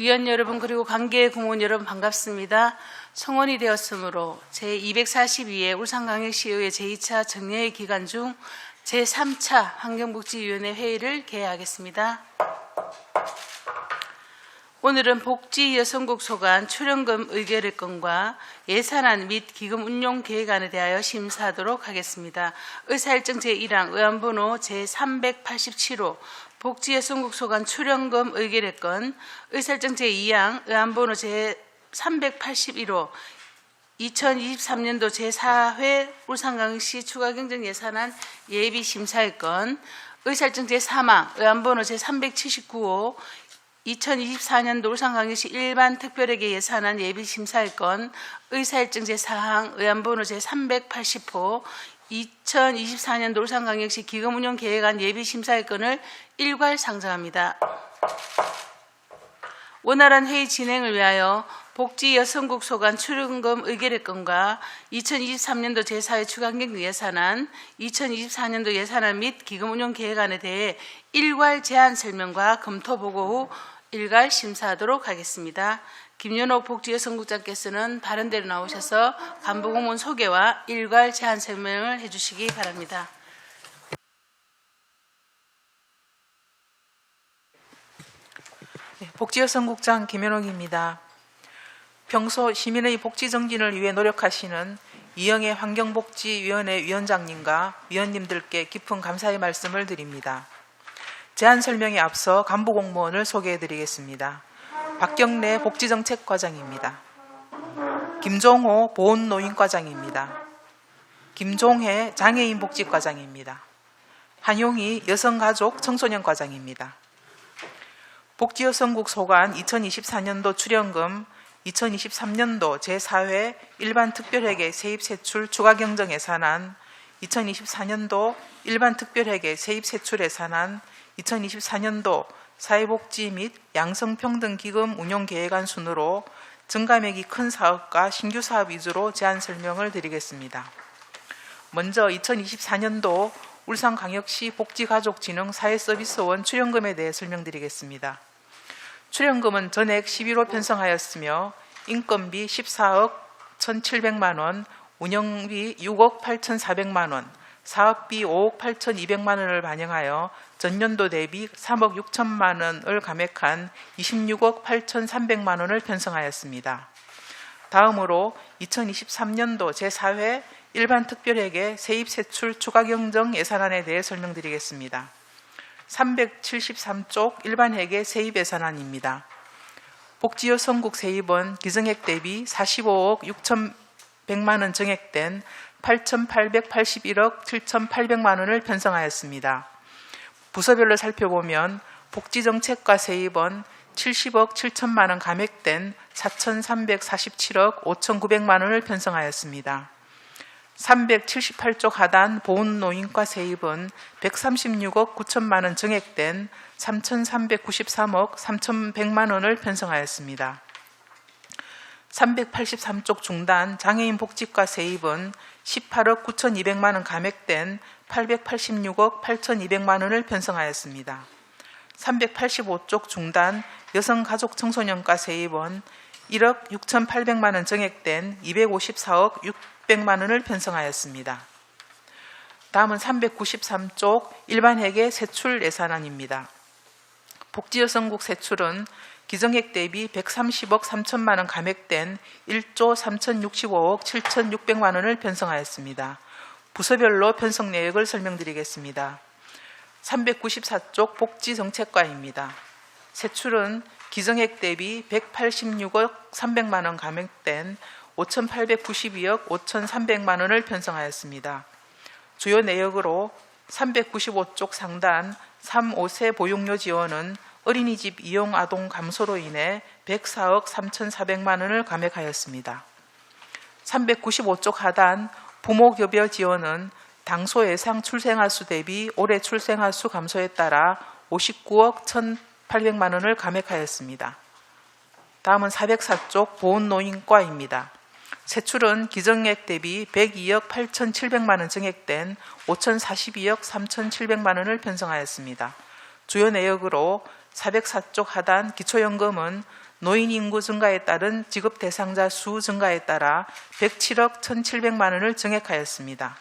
위원 여러분 그리고 관계 공무원 여러분 반갑습니다. 청원이 되었으므로 제242회 울산광역시의회 제2차 정례회 기간 중 제3차 환경복지위원회 회의를 개회하겠습니다. 오늘은 복지여성국 소관 출연금 의결의 건과 예산안 및 기금 운용 계획안에 대하여 심사하도록 하겠습니다. 의사일정 제1항 의안번호 제387호 복지여성국 소관 출연금 의결의 건, 의사일정 제2항 의안번호 제381호 2023년도 제4회 울산광역시 추가경정 예산안 예비심사의 건, 의사일정 제3항 의안번호 제379호 2024년도 울산광역시 일반 특별회계 예산안 예비심사의 건, 의사일정 제4항 의안번호 제380호 2024년도 울산광역시 기금운용계획안 예비심사의 건을 일괄 상정합니다. 원활한 회의 진행을 위하여 복지여성국 소관 출연금 의결의 건과 2023년도 제4회 추가경정 예산안, 2024년도 예산안 및 기금운용계획안에 대해 일괄 제안 설명과 검토 보고 후 일괄 심사하도록 하겠습니다. 김연옥 복지여성국장께서는 발언대로 나오셔서 간부공무원 소개와 일괄 제안 설명을 해주시기 바랍니다. 복지여성국장 김연옥입니다. 평소 시민의 복지 정진을 위해 노력하시는 이영애 환경복지위원회 위원장님과 위원님들께 깊은 감사의 말씀을 드립니다. 제안 설명에 앞서 간부공무원을 소개해드리겠습니다. 박경래 복지정책과장입니다. 김종호 보훈노인과장입니다. 김종혜 장애인복지과장입니다. 한용희 여성가족 청소년과장입니다. 복지여성국 소관 2024년도 출연금, 2023년도 제4회 일반특별회계 세입세출 추가경정 예산안, 2024년도 일반특별회계 세입세출 예산안, 2024년도 사회복지 및 양성평등기금 운용계획안 순으로 증가액이 큰 사업과 신규 사업 위주로 제안 설명을 드리겠습니다. 먼저 2024년도 울산광역시 복지가족진흥 사회서비스원 출연금에 대해 설명드리겠습니다. 출연금은 전액 11호 편성하였으며 인건비 14억 1,700만 원, 운영비 6억 8,400만 원, 사업비 5억 8,200만 원을 반영하여 전년도 대비 3억 6천만 원을 감액한 26억 8,300만 원을 편성하였습니다. 다음으로 2023년도 제4회 일반특별회계 세입세출 추가경정 예산안에 대해 설명드리겠습니다. 373쪽 일반회계 세입예산안입니다. 복지여성국 세입은 기정액 대비 45억 6,100만 원 정액된 8,881억 7,800만 원을 편성하였습니다. 부서별로 살펴보면 복지정책과 세입은 70억 7천만 원 감액된 4,347억 5,900만 원을 편성하였습니다. 378쪽 하단 보훈노인과 세입은 136억 9천만 원 정액된 3,393억 3,100만 원을 편성하였습니다. 383쪽 중단 장애인 복지과 세입은 18억 9,200만 원 감액된 886억 8,200만 원을 편성하였습니다. 385쪽 중단 여성가족 청소년과 세입은 1억 6,800만 원 정액된 254억 600만 원을 편성하였습니다. 다음은 393쪽 일반회계 세출 예산안입니다. 복지여성국 세출은 기정액 대비 130억 3천만 원 감액된 1조 3,065억 7,600만 원을 편성하였습니다. 부서별로 편성 내역을 설명드리겠습니다. 394쪽 복지정책과입니다. 세출은 기정액 대비 186억 300만 원 감액된 5,892억 5,300만 원을 편성하였습니다. 주요 내역으로 395쪽 상단 3, 5세 보육료 지원은 어린이집 이용 아동 감소로 인해 104억 3,400만 원을 감액하였습니다. 395쪽 하단 부모급여 지원은 당소 예상 출생아 수 대비 올해 출생아 수 감소에 따라 59억 1,800만 원을 감액하였습니다. 다음은 404쪽 보훈노인과입니다. 세출은 기정액 대비 102억 8,700만 원 증액된 5,042억 3,700만 원을 편성하였습니다. 주요 내역으로 404쪽 하단 기초연금은 노인 인구 증가에 따른 지급 대상자 수 증가에 따라 107억 1,700만 원을 증액하였습니다.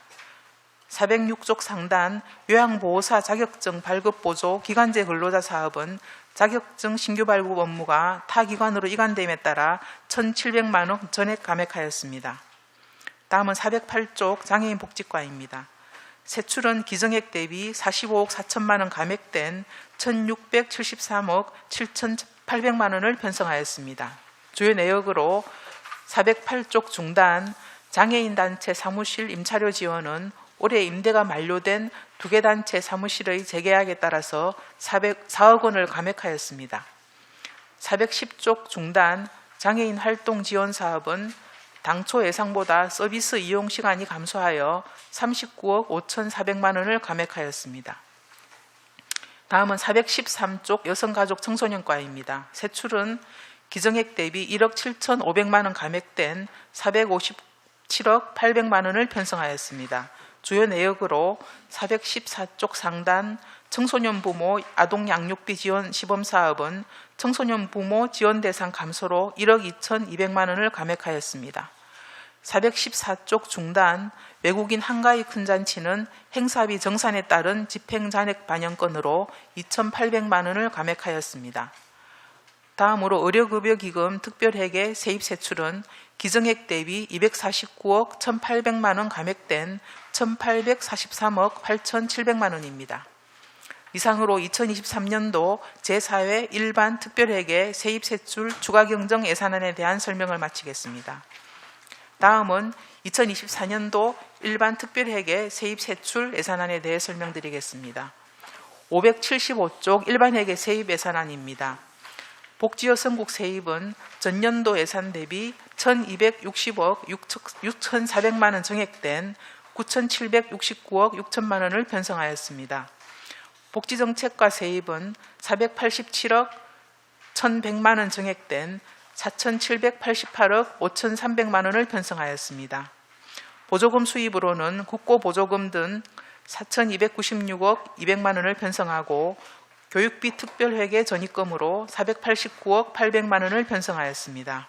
406쪽 상단 요양보호사 자격증 발급 보조 기간제 근로자 사업은 자격증 신규 발급 업무가 타 기관으로 이관됨에 따라 1,700만 원 전액 감액하였습니다. 다음은 408쪽 장애인 복지과입니다. 세출은 기정액 대비 45억 4천만 원 감액된 1,673억 7,800만 원을 편성하였습니다. 주요 내역으로 408쪽 중단 장애인 단체 사무실 임차료 지원은 올해 임대가 만료된 2개 단체 사무실의 재계약에 따라서 4억 원을 감액하였습니다. 410쪽 중단 장애인 활동 지원 사업은 당초 예상보다 서비스 이용 시간이 감소하여 39억 5,400만 원을 감액하였습니다. 다음은 413쪽 여성가족 청소년과입니다. 세출은 기정액 대비 1억 7,500만 원 감액된 457억 800만 원을 편성하였습니다. 주요 내역으로 414쪽 상단 청소년 부모 아동 양육비 지원 시범사업은 청소년 부모 지원 대상 감소로 1억 2,200만 원을 감액하였습니다. 414쪽 중단 외국인 한가위 큰 잔치는 행사비 정산에 따른 집행잔액 반영건으로 2,800만 원을 감액하였습니다. 다음으로 의료급여기금 특별회계 세입세출은 기정액 대비 249억 1,800만 원 감액된 1,843억 8,700만 원입니다. 이상으로 2023년도 제4회 일반 특별회계 세입세출 추가경정 예산안에 대한 설명을 마치겠습니다. 다음은 2024년도 일반 특별회계 세입세출 예산안에 대해 설명드리겠습니다. 575쪽 일반회계 세입 예산안입니다. 복지여성국 세입은 전년도 예산 대비 1,260억 6,400만 원 증액된 9,769억 6천만 원을 편성하였습니다. 복지정책과 세입은 487억 1,100만 원 증액된 4,788억 5,300만 원을 편성하였습니다. 보조금 수입으로는 국고보조금 등 4,296억 200만 원을 편성하고 교육비 특별회계 전입금으로 489억 800만 원을 편성하였습니다.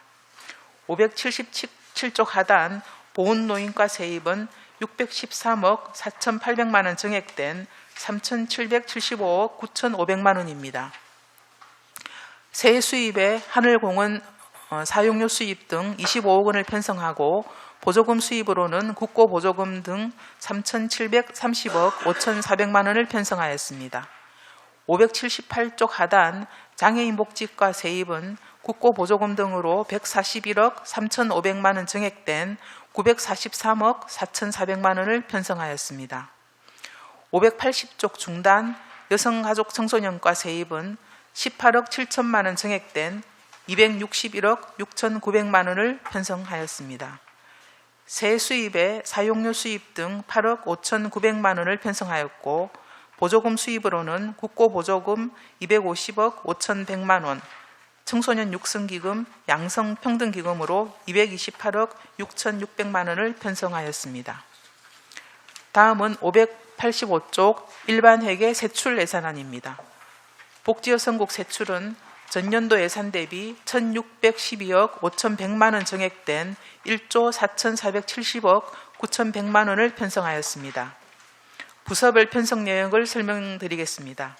577쪽 하단 보훈노인과 세입은 613억 4,800만 원 증액된 3,775억 9,500만 원입니다. 세해 수입에 하늘공원 사용료 수입 등 25억 원을 편성하고 보조금 수입으로는 국고보조금 등 3,730억 5,400만 원을 편성하였습니다. 578쪽 하단 장애인 복지과 세입은 국고보조금 등으로 141억 3,500만 원 증액된 943억 4,400만 원을 편성하였습니다. 580쪽 중단 여성가족 청소년과 세입은 18억 7천만 원 증액된 261억 6,900만 원을 편성하였습니다. 세 수입에 사용료 수입 등 8억 5,900만 원을 편성하였고 보조금 수입으로는 국고보조금 250억 5,100만 원, 청소년 육성기금, 양성평등기금으로 228억 6,600만 원을 편성하였습니다. 다음은 585쪽 일반회계 세출 예산안입니다. 복지여성국 세출은 전년도 예산 대비 1,612억 5,100만 원 증액된 1조 4,470억 9,100만 원을 편성하였습니다. 부서별 편성 내역을 설명드리겠습니다.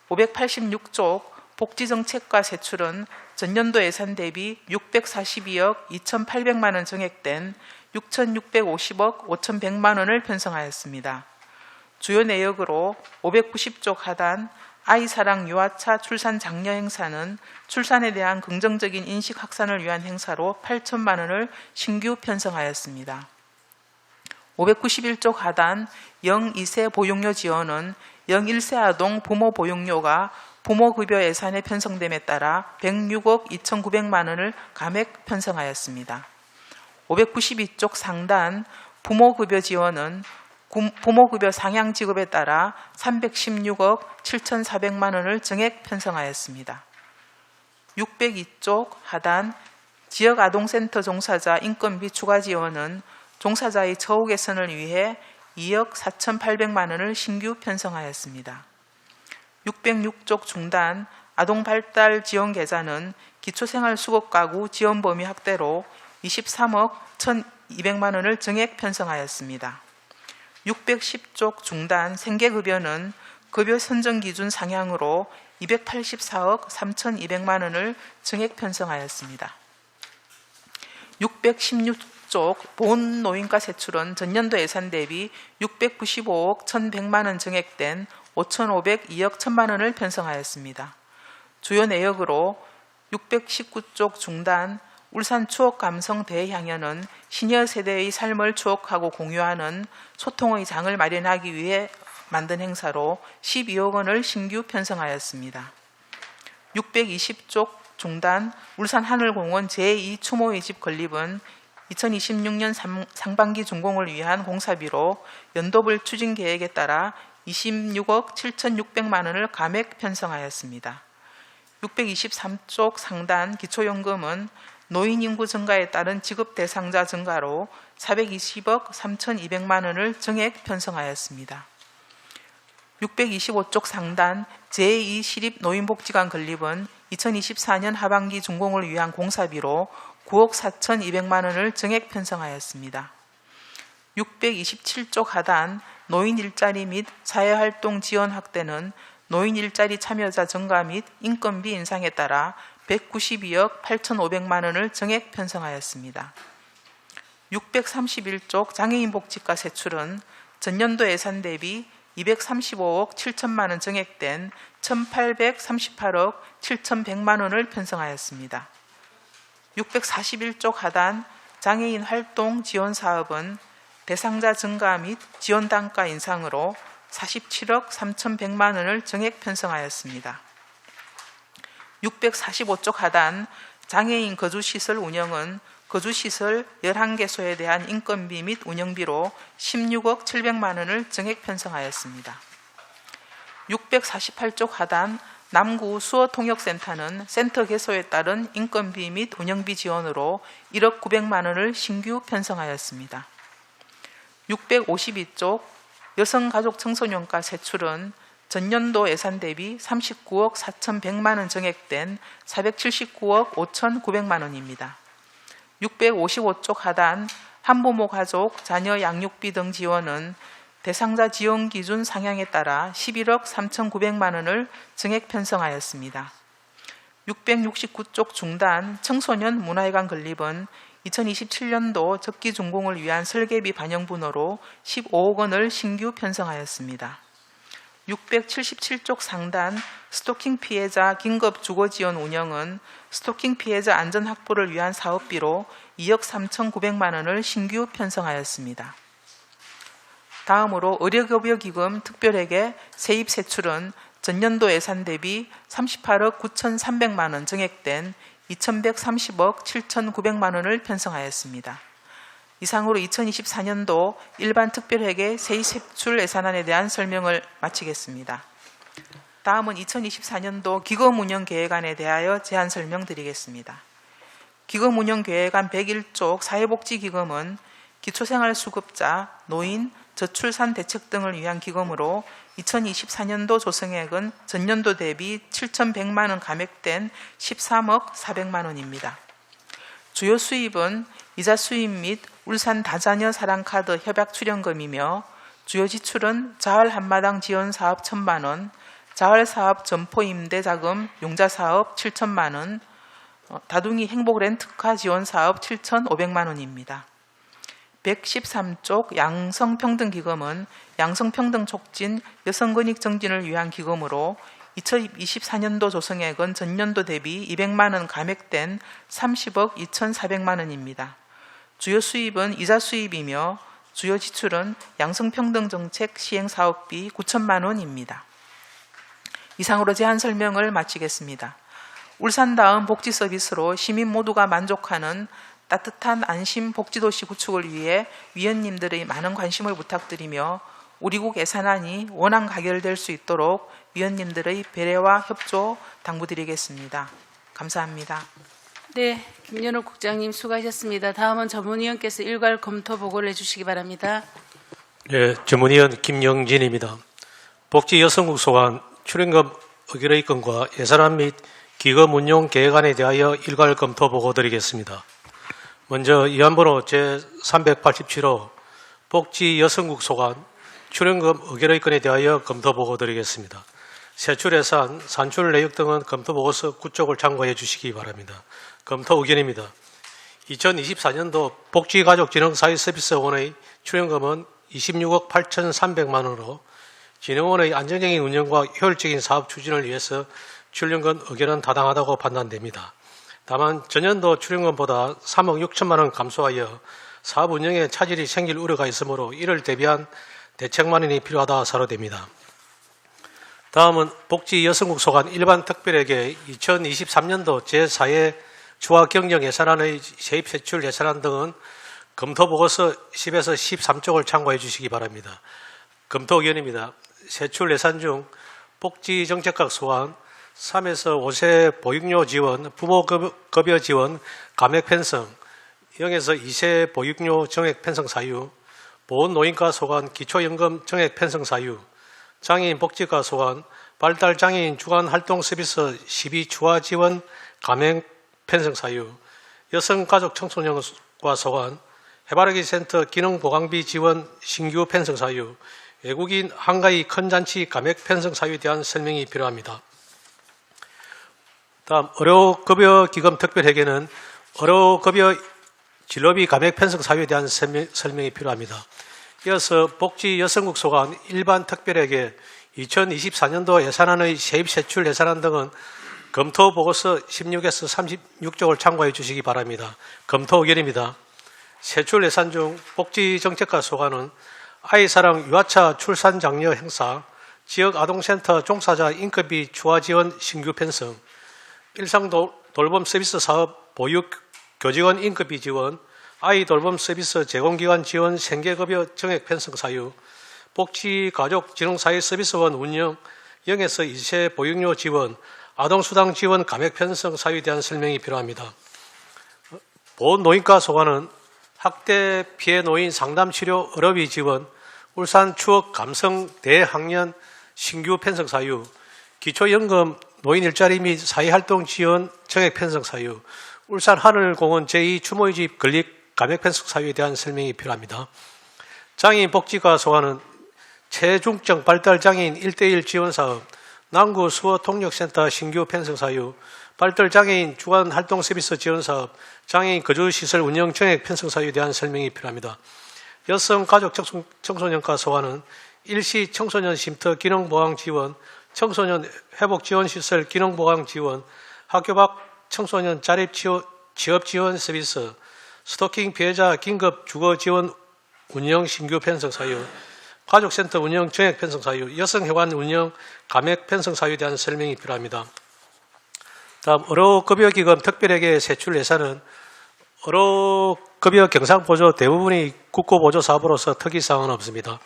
586쪽 복지정책과 세출은 전년도 예산 대비 642억 2,800만 원 증액된 6,650억 5,100만 원을 편성하였습니다. 주요 내역으로 590쪽 하단 아이사랑 유아차 출산 장려 행사는 출산에 대한 긍정적인 인식 확산을 위한 행사로 8천만 원을 신규 편성하였습니다. 591쪽 하단 0-2세 보육료 지원은 0-1세 아동 부모 보육료가 부모급여 예산에 편성됨에 따라 106억 2,900만 원을 감액 편성하였습니다. 592쪽 상단 부모급여 지원은 부모급여 상향 지급에 따라 316억 7,400만 원을 증액 편성하였습니다. 602쪽 하단 지역아동센터 종사자 인건비 추가 지원은 종사자의 처우 개선을 위해 2억 4,800만 원을 신규 편성하였습니다. 606쪽 중단 아동발달 지원 계좌는 기초생활수급가구 지원 범위 확대로 23억 1,200만 원을 정액 편성하였습니다. 610쪽 중단 생계급여는 급여 선정 기준 상향으로 284억 3,200만 원을 정액 편성하였습니다. 616쪽 본 노인과 세출은 전년도 예산 대비 695억 1,100만 원 정액된 5,502억 1,000만 원을 편성하였습니다. 주요 내역으로 619쪽 중단 울산 추억감성 대향연은 시니어 세대의 삶을 추억하고 공유하는 소통의 장을 마련하기 위해 만든 행사로 12억 원을 신규 편성하였습니다. 620쪽 중단 울산 하늘공원 제2추모의 집 건립은 2026년 상반기 준공을 위한 공사비로 연도별 추진 계획에 따라 26억 7,600만 원을 감액 편성하였습니다. 623쪽 상단 기초연금은 노인 인구 증가에 따른 지급 대상자 증가로 420억 3,200만 원을 정액 편성하였습니다. 625쪽 상단 제2시립 노인복지관 건립은 2024년 하반기 준공을 위한 공사비로 9억 4,200만 원을 정액 편성하였습니다. 627쪽 하단 노인 일자리 및 사회활동 지원 확대는 노인 일자리 참여자 증가 및 인건비 인상에 따라 192억 8,500만 원을 정액 편성하였습니다. 631쪽 장애인 복지과 세출은 전년도 예산 대비 235억 7천만 원 정액된 1,838억 7,100만 원을 편성하였습니다. 641쪽 하단 장애인 활동 지원 사업은 대상자 증가 및 지원 단가 인상으로 47억 3,100만 원을 정액 편성하였습니다. 645쪽 하단 장애인 거주시설 운영은 거주시설 11개소에 대한 인건비 및 운영비로 16억 700만 원을 정액 편성하였습니다. 648쪽 하단 남구 수어통역센터는 센터 개소에 따른 인건비 및 운영비 지원으로 1억 900만 원을 신규 편성하였습니다. 652쪽 여성가족청소년과 세출은 전년도 예산 대비 39억 4,100만 원 정액된 479억 5,900만 원입니다. 655쪽 하단 한부모 가족 자녀 양육비 등 지원은 대상자 지원 기준 상향에 따라 11억 3,900만 원을 정액 편성하였습니다. 669쪽 중단 청소년 문화회관 건립은 2027년도 적기 준공을 위한 설계비 반영분으로 15억 원을 신규 편성하였습니다. 677쪽 상단 스토킹 피해자 긴급 주거 지원 운영은 스토킹 피해자 안전 확보를 위한 사업비로 2억 3,900만 원을 신규 편성하였습니다. 다음으로 의료급여기금 특별회계 세입 세출은 전년도 예산 대비 38억 9,300만 원 정액된 2,130억 7,900만 원을 편성하였습니다. 이상으로 2024년도 일반 특별회계 세입 세출 예산안에 대한 설명을 마치겠습니다. 다음은 2024년도 기금운영계획안에 대하여 제안 설명드리겠습니다. 기금운영계획안 101쪽 사회복지기금은 기초생활수급자, 노인, 저출산 대책 등을 위한 기금으로 2024년도 조성액은 전년도 대비 7,100만 원 감액된 13억 400만 원입니다. 주요 수입은 이자 수입 및 울산 다자녀 사랑카드 협약 출연금이며 주요 지출은 자활 한마당 지원 사업 1,000만 원, 자활 사업 점포 임대 자금 용자 사업 7,000만 원, 다둥이 행복 렌트카 지원 사업 7,500만 원입니다. 113쪽 양성평등기금은 양성평등 촉진 여성권익 정진을 위한 기금으로 2024년도 조성액은 전년도 대비 200만 원 감액된 30억 2,400만 원입니다. 주요 수입은 이자 수입이며 주요 지출은 양성평등 정책 시행 사업비 9천만 원입니다. 이상으로 제안 설명을 마치겠습니다. 울산다운 복지 서비스로 시민 모두가 만족하는 따뜻한 안심 복지도시 구축을 위해 위원님들의 많은 관심을 부탁드리며 우리 국 예산안이 원안 가결될 수 있도록 위원님들의 배려와 협조 당부드리겠습니다. 감사합니다. 네, 김연옥 국장님 수고하셨습니다. 다음은 전문위원께서 일괄 검토 보고를 해주시기 바랍니다. 네, 전문위원 김영진입니다. 복지여성국 소관 출연금 의결의 건과 예산안 및 기금 운용 계획안에 대하여 일괄 검토 보고 드리겠습니다. 먼저 의안번호 제387호 복지 여성국 소관 출연금 의결의 건에 대하여 검토 보고 드리겠습니다. 세출 예산, 산출 내역 등은 검토 보고서 9쪽을 참고해 주시기 바랍니다. 검토 의견입니다. 2024년도 복지가족진흥사회서비스원의 출연금은 26억 8,300만 원으로 진흥원의 안정적인 운영과 효율적인 사업 추진을 위해서 출연금 의결은 타당하다고 판단됩니다. 다만 전년도 출연금보다 3억 6천만 원 감소하여 사업 운영에 차질이 생길 우려가 있으므로 이를 대비한 대책 마련이 필요하다 사료됩니다. 다음은 복지 여성국 소관 일반 특별회계 2023년도 제4회 추가경정 예산안의 세입 세출 예산안 등은 검토 보고서 10에서 13쪽을 참고해 주시기 바랍니다. 검토 의견입니다. 세출 예산 중 복지정책각 소관 3에서 5세 보육료 지원, 부모급여 지원, 감액 편성, 0에서 2세 보육료 정액 편성 사유, 보훈노인과 소관 기초연금 정액 편성 사유, 장애인 복지과 소관 발달장애인 주간활동 서비스 12 추가 지원 감액 편성 사유, 여성가족 청소년과 소관 해바라기 센터 기능보강비 지원 신규 편성 사유, 외국인 한가위 큰 잔치 감액 편성 사유에 대한 설명이 필요합니다. 다음 의료급여 기금 특별회계는 의료급여 진료비 감액 편성 사유에 대한 설명이 필요합니다. 이어서 복지 여성국 소관 일반 특별회계 2024년도 예산안의 세입 세출 예산안 등은 검토 보고서 16에서 36쪽을 참고해 주시기 바랍니다. 검토 의견입니다. 세출 예산 중 복지정책과 소관은 아이사랑 유아차 출산 장려 행사, 지역 아동센터 종사자 인건비 추가 지원 신규 편성, 일상 돌봄 서비스 사업 보육 교직원 인건비 지원, 아이 돌봄 서비스 제공기관 지원 생계급여 정액 편성 사유, 복지가족진흥사회서비스원 운영 0에서 2세 보육료 지원, 아동수당 지원 감액 편성 사유에 대한 설명이 필요합니다. 보훈노인과 소관은 학대 피해 노인 상담치료 의료비 지원, 울산 추억 감성 대학년 신규 편성 사유, 기초연금 노인 일자리 및 사회활동 지원 정액 편성 사유, 울산 하늘공원 제2추모의집 건립 감액 편성 사유에 대한 설명이 필요합니다. 장애인 복지과 소관은 체중증 발달 장애인 1:1 지원 사업, 남구 수어 통역센터 신규 편성 사유, 발달 장애인 주간 활동 서비스 지원 사업, 장애인 거주시설 운영 정액 편성 사유에 대한 설명이 필요합니다. 여성 가족 청소년과 소관은 일시 청소년 쉼터 기능 보강 지원, 청소년 회복 지원 시설 기능 보강 지원, 학교 밖 청소년 자립 취업 지원 서비스, 스토킹 피해자 긴급 주거 지원 운영 신규 편성 사유, 가족센터 운영 정액 편성 사유, 여성회관 운영 감액 편성 사유에 대한 설명이 필요합니다. 다음 의료급여기금 특별회계 세출 예산은 의료급여 경상보조 대부분이 국고보조 사업으로서 특이사항은 없습니다.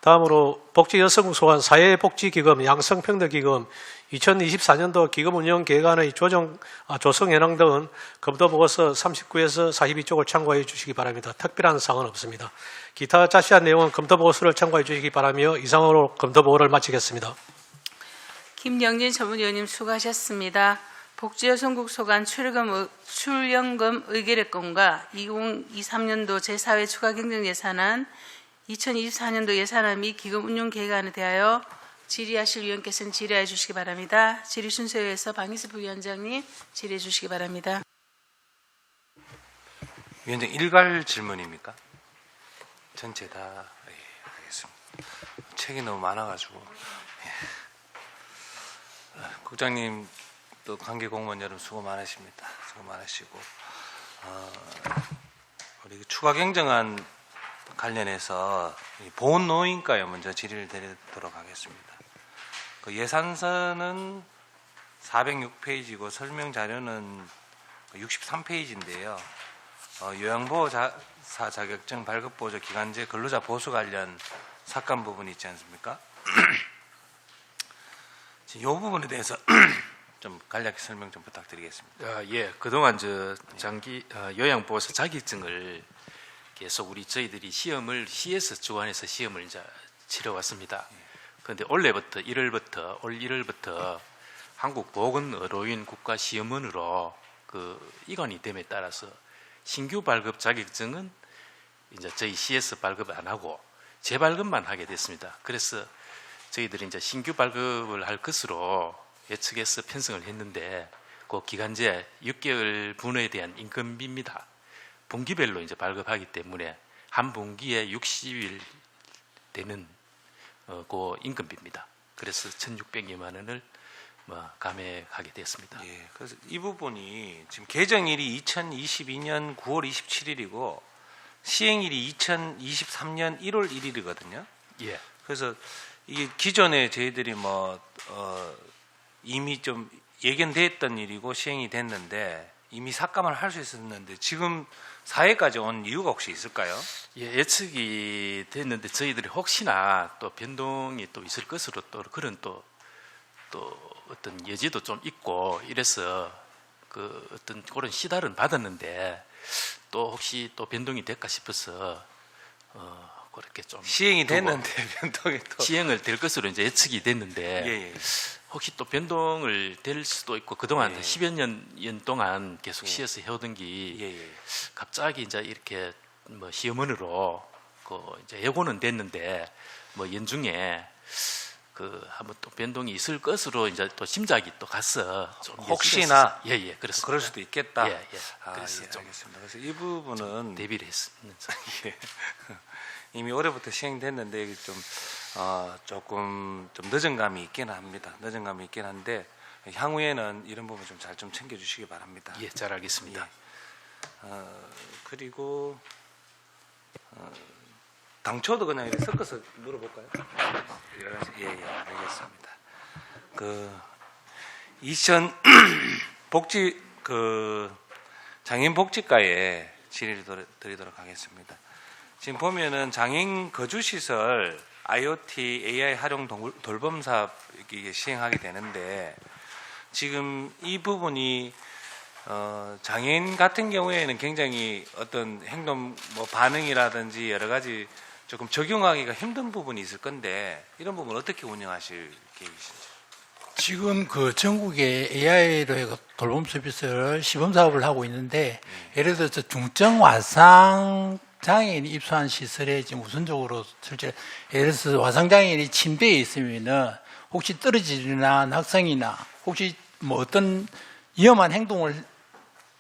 다음으로 복지여성국 소관 사회복지기금 양성평등기금 2024년도 기금운영계획안의 조성현황 등은 검토보고서 39에서 42쪽을 참고해 주시기 바랍니다. 특별한 사항은 없습니다. 기타 자세한 내용은 검토보고서를 참고해 주시기 바라며 이상으로 검토보고를 마치겠습니다. 김영진 전문위원님 수고하셨습니다. 복지여성국 소관 출연금 의결의 건과 2023년도 제4회 추가경정예산안 2024년도 예산안 및 기금운용계획안에 대하여 질의하실 위원께서는 질의해 주시기 바랍니다. 질의 순서에 의해서 방희수 부위원장님 질의해 주시기 바랍니다. 위원장 일괄 질문입니까? 전체 다 알겠습니다. 책이 너무 많아가지고 국장님 또 관계 공무원 여러분 수고 많으십니다. 수고 많으시고 우리 추가 경정안 관련해서 보훈노인과에 먼저 질의를 드리도록 하겠습니다. 그 예산서는 406페이지고 설명 자료는 63페이지인데요. 요양보호사 자격증 발급보조 기간제 근로자 보수 관련 삭감 부분이 있지 않습니까? 이 부분에 대해서 좀 간략히 설명 좀 부탁드리겠습니다. 예, 그동안 장기 요양보호사 자격증을 계속 저희들이 시험을 시에서 주관해서 시험을 이제 치러왔습니다. 그런데 올 1월부터 한국보건의료인 국가시험원으로 이관이 됨에 따라서 신규 발급 자격증은 이제 저희 CS 발급 안 하고 재발급만 하게 됐습니다. 그래서 저희들이 이제 신규 발급을 할 것으로 예측해서 편성을 했는데 그 기간제 6개월 분에 대한 인건비입니다. 분기별로 이제 발급하기 때문에 한 분기에 60일 되는 그 인건비입니다. 그래서 1,600여만 원을 감액하게 됐습니다. 예, 그래서 이 부분이 지금 개정일이 2022년 9월 27일이고 시행일이 2023년 1월 1일이거든요. 예. 그래서 이게 기존에 저희들이 이미 좀 예견됐던 일이고 시행이 됐는데 이미 삭감을 할 수 있었는데 지금 사회까지 온 이유가 혹시 있을까요? 예, 예측이 됐는데 저희들이 혹시나 또 변동이 또 있을 것으로 또 그런 또 어떤 여지도 좀 있고 이래서 어떤 그런 시달은 받았는데 또 혹시 또 변동이 될까 싶어서 그렇게 좀 시행이 됐는데 변동이 또 시행을 될 것으로 이제 예측이 됐는데 예. 혹시 또 변동을 될 수도 있고 그동안 예. 10여 년 동안 계속 시에서 해오던 게 예. 갑자기 이제 이렇게 시험원으로 이제 예고는 됐는데 연중에 한번 또 변동이 있을 것으로 이제 또 짐작이 또 갔어. 좀 혹시나 예예 그렇습니다. 그럴 수도 있겠다. 예. 그래서 그래서 좀 알겠습니다. 그래서 이 부분은 대비를 했습니다. 예. 이미 올해부터 시행됐는데 이게 조금 좀 늦은 감이 있긴 합니다. 늦은 감이 있긴 한데 향후에는 이런 부분 좀 잘 좀 챙겨주시기 바랍니다. 예, 잘 알겠습니다. 그리고 당초도 그냥 이렇게 섞어서 물어볼까요? 예, 알겠습니다. 2000 복지 장애인 복지과에 질의를 드리도록 하겠습니다. 지금 보면은 장애인 거주 시설 IoT AI 활용 돌봄 사업 이게 시행하게 되는데 지금 이 부분이 장애인 같은 경우에는 굉장히 어떤 행동 반응이라든지 여러 가지 조금 적용하기가 힘든 부분이 있을 건데 이런 부분 어떻게 운영하실 계획이신지? 지금 전국에 AI로 돌봄 서비스를 시범 사업을 하고 있는데 예를 들어서 중증 와상 장애인이 입소한 시설에 지금 우선적으로 실제 예를 들어서 와상 장애인이 침대에 있으면은 혹시 떨어지거나 낙상이나 혹시 어떤 위험한 행동을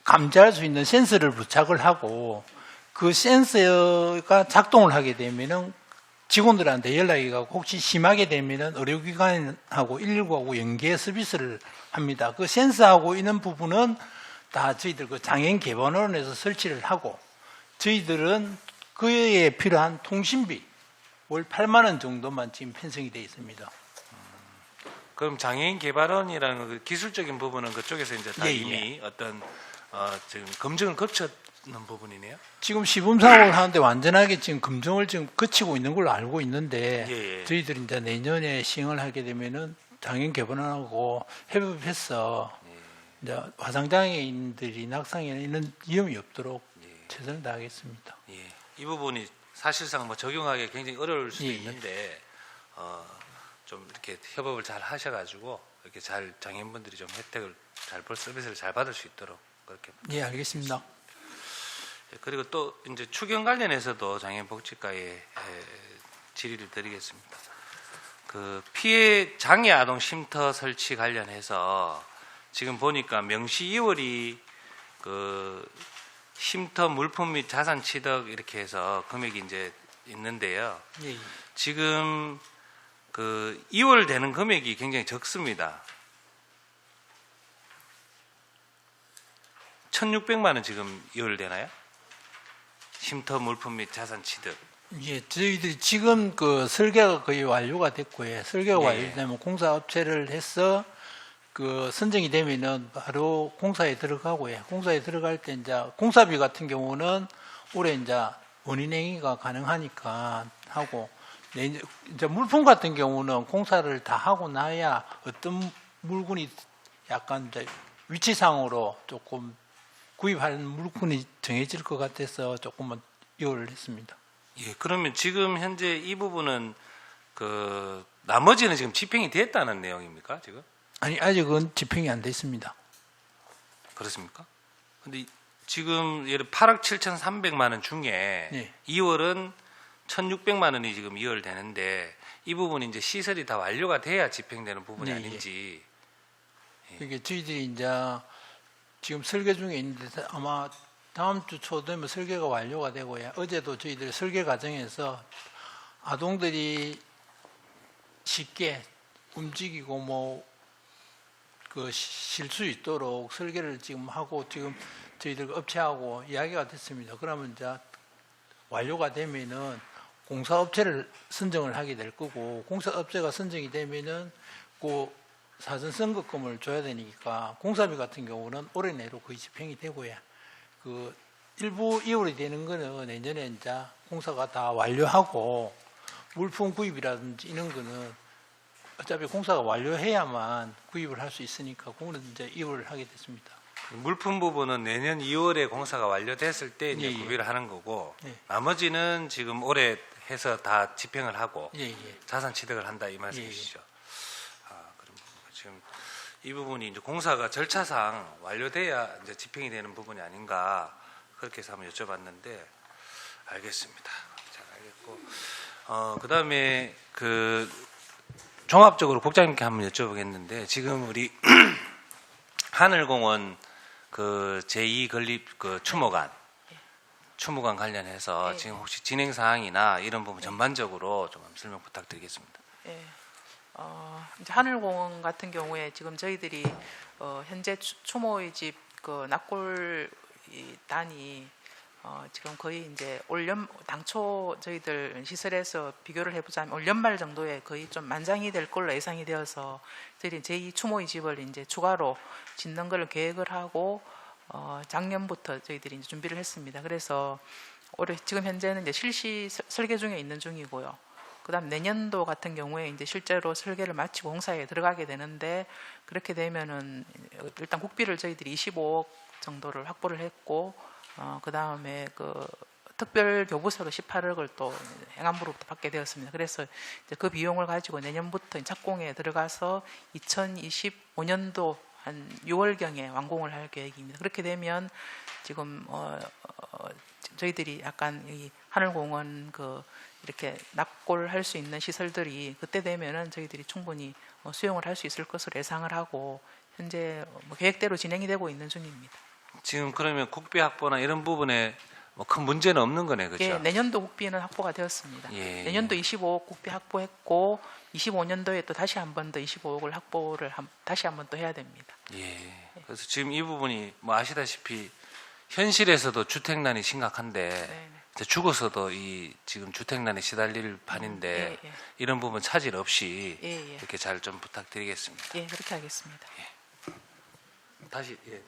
감지할 수 있는 센서를 부착을 하고 그 센서가 작동을 하게 되면은 직원들한테 연락이 가고 혹시 심하게 되면은 의료기관하고 119하고 연계 서비스를 합니다. 그 센서하고 있는 부분은 다 저희들 장애인 개발원에서 설치를 하고 저희들은 그에 필요한 통신비 월 8만 원 정도만 지금 편성이 되어 있습니다. 그럼 장애인 개발원이라는 그 기술적인 부분은 그쪽에서 이제 다 예, 이미 어떤 지금 검증을 거쳤는 부분이네요. 지금 시범 사업을 하는데 완전하게 지금 검증을 지금 거치고 있는 걸로 알고 있는데 예. 저희들이 이제 내년에 시행을 하게 되면은 장애인 개발원하고 협업해서 이제 화상장애인들이 낙상에 있는 위험이 없도록 최선을 다하겠습니다. 예. 이 부분이 사실상 적용하기 굉장히 어려울 수도 예. 있는데 좀 이렇게 협업을 잘 하셔가지고 이렇게 잘 장애인분들이 좀 혜택을 잘 볼 서비스를 잘 받을 수 있도록 그렇게. 예, 알겠습니다. 그리고 또 이제 추경 관련해서도 장애인 복지과에 질의를 드리겠습니다. 피해 장애 아동 쉼터 설치 관련해서 지금 보니까 명시 2월이 쉼터 물품 및 자산 취득 이렇게 해서 금액이 이제 있는데요. 예. 지금 2월 되는 금액이 굉장히 적습니다. 1,600만 원 지금 2월 되나요? 쉼터 물품 및 자산 취득. 예, 저희들이 지금 설계가 거의 완료가 됐고요. 설계가 예. 완료되면 공사업체를 해서 선정이 되면은 바로 공사에 들어가고요. 공사에 들어갈 때 이제 공사비 같은 경우는 올해 이제 원인행위가 가능하니까 하고 이제 물품 같은 경우는 공사를 다 하고 나야 어떤 물건이 약간 이제 위치상으로 조금 구입할 물건이 정해질 것 같아서 조금만 요구를 했습니다. 예, 그러면 지금 현재 이 부분은 나머지는 지금 집행이 됐다는 내용입니까? 지금? 아니 아직은 집행이 안 돼 있습니다. 그렇습니까? 근데 지금 예를 8억 7,300만 원 중에 네. 2월은 1,600만 원이 지금 2월 되는데 이 부분이 이제 시설이 다 완료가 돼야 집행되는 부분이 네, 아닌지. 이게 저희들이 이제 지금 설계 중에 있는데 아마 다음 주 초 되면 설계가 완료가 되고요. 어제도 저희들 설계 과정에서 아동들이 쉽게 움직이고 뭐 그 쉴 수 있도록 설계를 지금 하고 지금 저희들 업체하고 이야기가 됐습니다. 그러면 이제 완료가 되면은 공사업체를 선정을 하게 될 거고 공사업체가 선정이 되면은 그 사전 선거금을 줘야 되니까 공사비 같은 경우는 올해 내로 거의 집행이 되고요. 그 일부 이월이 되는 거는 내년에 이제 공사가 다 완료하고 물품 구입이라든지 이런 거는 어차피 공사가 완료해야만 구입을 할 수 있으니까 그거는 이제 이월을 하게 됐습니다. 물품 부분은 내년 2월에 공사가 완료됐을 때 이제 예, 예. 구비를 하는 거고 예. 나머지는 지금 올해 해서 다 집행을 하고 예, 예. 자산 취득을 한다 이 말씀이시죠? 그럼 지금 이 부분이 이제 공사가 절차상 완료돼야 이제 집행이 되는 부분이 아닌가 그렇게 해서 한번 여쭤봤는데 알겠습니다. 잘 알겠고 그다음에 종합적으로 국장님께 한번 여쭤보겠는데 지금 우리 하늘공원 제2 건립 추모관 관련해서 네. 지금 혹시 진행 사항이나 이런 부분 전반적으로 좀 설명 부탁드리겠습니다. 예. 이제 하늘공원 같은 경우에 지금 저희들이 현재 추모의 집 낙골 단이 지금 거의 이제 당초 저희들 시설에서 비교를 해보자면 올 연말 정도에 거의 좀 만장이 될 걸로 예상이 되어서 저희들이 제2 추모의 집을 이제 추가로 짓는 걸 계획을 하고 작년부터 저희들이 이제 준비를 했습니다. 그래서 올해 지금 현재는 이제 실시 설계 중에 있는 중이고요. 그다음 내년도 같은 경우에 이제 실제로 설계를 마치고 공사에 들어가게 되는데 그렇게 되면은 일단 국비를 저희들이 25억 정도를 확보를 했고 그다음에 특별 교부세로 18억을 또 행안부로부터 받게 되었습니다. 그래서 이제 그 비용을 가지고 내년부터 착공에 들어가서 2025년도 한 6월경에 완공을 할 계획입니다. 그렇게 되면 지금 저희들이 약간 이 하늘공원 이렇게 납골할 수 있는 시설들이 그때 되면은 저희들이 충분히 수용을 할 수 있을 것으로 예상을 하고 현재 계획대로 진행이 되고 있는 중입니다. 지금 그러면 국비 확보나 이런 부분에 큰 문제는 없는 거네, 그렇죠? 예, 내년도 국비는 확보가 되었습니다. 예. 내년도 25억 국비 확보했고 25년도에 또 다시 한 번 더 25억을 확보를 다시 한 번 또 해야 됩니다. 예. 그래서 지금 이 부분이 아시다시피 현실에서도 주택난이 심각한데 네. 이제 죽어서도 이 지금 주택난에 시달릴 판인데 예. 이런 부분 차질 없이 예. 이렇게 잘 좀 부탁드리겠습니다. 예, 그렇게 하겠습니다. 다시 예.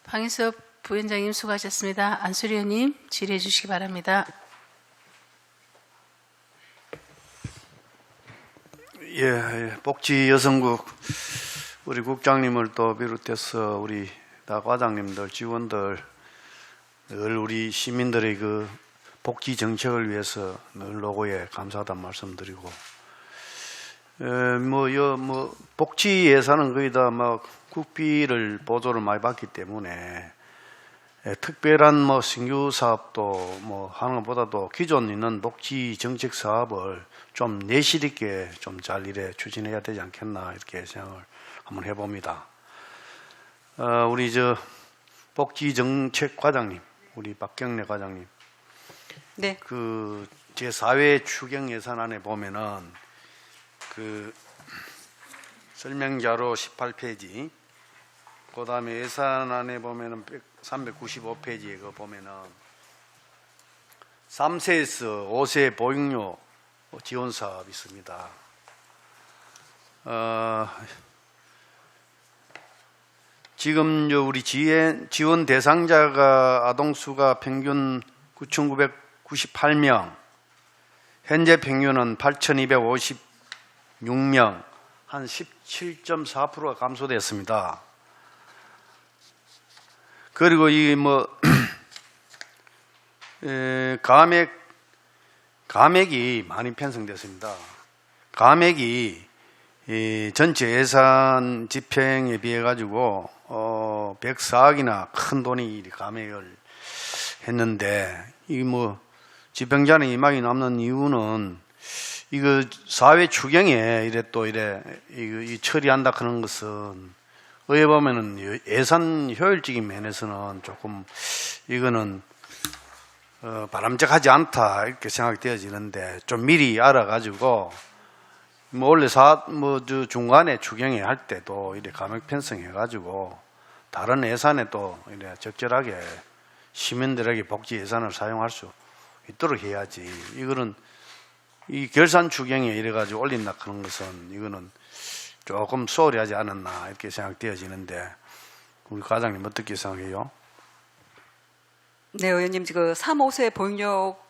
방인섭 부위원장님 수고하셨습니다. 안수리 의원님 질의해 주시기 바랍니다. 예, 복지 여성국 우리 국장님을 또 비롯해서 우리 다 과장님들, 직원들 늘 우리 시민들의 복지 정책을 위해서 늘 노고에 감사하다는 말씀드리고, 복지 예산은 거의 다 국비를 보조를 많이 받기 때문에 특별한 신규 사업도 하는 것보다도 기존 있는 복지 정책 사업을 좀 내실 있게 좀 잘 이래 추진해야 되지 않겠나 이렇게 생각을 한번 해봅니다. 우리 복지 정책 과장님, 우리 박경래 과장님, 네. 제4회 추경 예산안에 보면은 설명자료 18페이지, 그 다음에 예산안에 보면은 395페이지에 보면은 3세에서 5세 보육료 지원 사업이 있습니다. 지금 우리 지원 대상자가 아동수가 평균 9,998명, 현재 평균은 8,256명, 한 17.4%가 감소됐습니다. 그리고 감액이 많이 편성됐습니다. 감액이 이 전체 예산 집행에 비해 가지고 104억이나 큰 돈이 이렇게 감액을 했는데 이 뭐 집행자는 이막이 남는 이유는 이거 사회 추경에 이래 또 이래 이 처리한다 하는 것은 어떻게 보면은 예산 효율적인 면에서는 조금 이거는 바람직하지 않다 이렇게 생각이 되어지는데 좀 미리 알아가지고 뭐 원래 저 중간에 추경에 할 때도 이래 감액 편성해가지고 다른 예산에 또 이래 적절하게 시민들에게 복지 예산을 사용할 수 있도록 해야지. 이거는 이 결산 추경에 이래가지고 올린다 그런 것은 이거는 조금 소홀히 하지 않았나 이렇게 생각되어지는데 우리 과장님 어떻게 생각해요? 네, 의원님, 그 3, 5세 보육력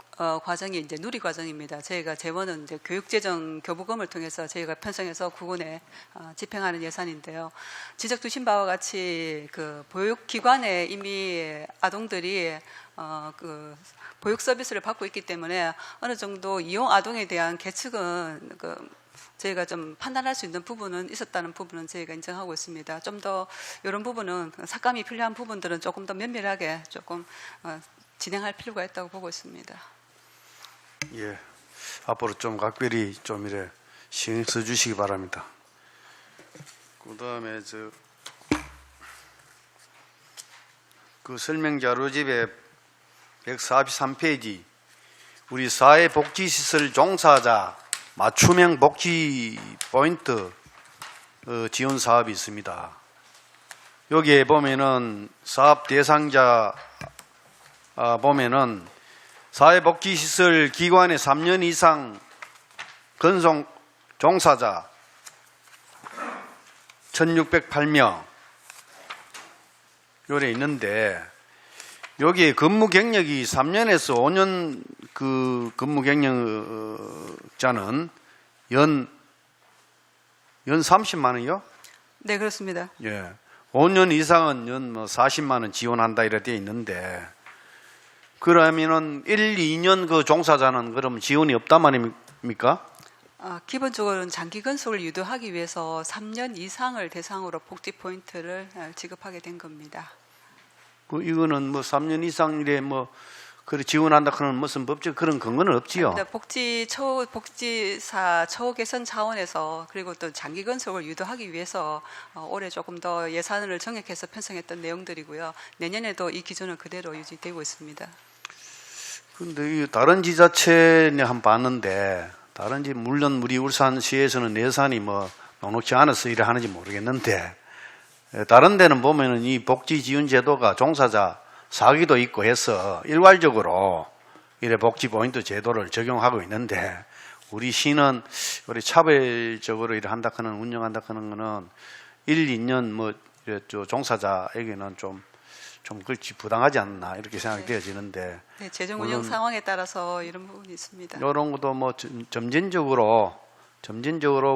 과정이 이제 누리 과정입니다. 저희가 재원은 이제 교육재정 교부금을 통해서 저희가 편성해서 구군에 집행하는 예산인데요. 지적 주신 바와 같이 그 보육기관에 이미 아동들이 그 보육 서비스를 받고 있기 때문에 어느 정도 이용 아동에 대한 계측은 저희가 좀 판단할 수 있는 부분은 있었다는 부분은 저희가 인정하고 있습니다. 좀 더 이런 부분은 삭감이 필요한 부분들은 조금 더 면밀하게 조금 진행할 필요가 있다고 보고 있습니다. 예, 앞으로 좀 각별히 좀 이래 신경 써 주시기 바랍니다. 그 다음에 그 설명 자료집에 143페이지 우리 사회복지시설 종사자 맞춤형 복지 포인트 지원 사업이 있습니다. 여기에 보면은 사업 대상자 보면은 사회복지시설 기관에 3년 이상 근속 종사자 1608명 요래 있는데 여기에 근무 경력이 3년에서 5년 그 근무 경력자는 연 30만 원이요? 네, 그렇습니다. 예. 5년 이상은 연 40만 원 지원한다 이래 돼 있는데 그러면은 1, 2년 그 종사자는 그럼 지원이 없단 말입니까? 기본적으로는 장기 근속을 유도하기 위해서 3년 이상을 대상으로 복지 포인트를 지급하게 된 겁니다. 이거는 뭐 3년 이상 이래 뭐 그래 지원한다 그런 무슨 법적 그런 근거는 없지요. 복지사 처우 개선 차원에서 그리고 또 장기 근속을 유도하기 위해서 올해 조금 더 예산을 정액해서 편성했던 내용들이고요. 내년에도 이 기준은 그대로 유지되고 있습니다. 근데 다른 지자체에 한 봤는데 다른 지 물론 우리 울산시에서는 예산이 뭐 녹록지 않아서 이래 하는지 모르겠는데 다른 데는 보면은 이 복지 지원 제도가 종사자 사기도 있고 해서 일괄적으로 이래 복지 포인트 제도를 적용하고 있는데 우리 시는 우리 차별적으로 이래 한다 하는 운영한다 하는 거는 1, 2년 뭐 이래 종사자에게는 좀 그렇지 부당하지 않나 이렇게 생각이 되어지는데 네, 재정 운영 상황에 따라서 이런 부분이 있습니다. 이런 것도 뭐 점진적으로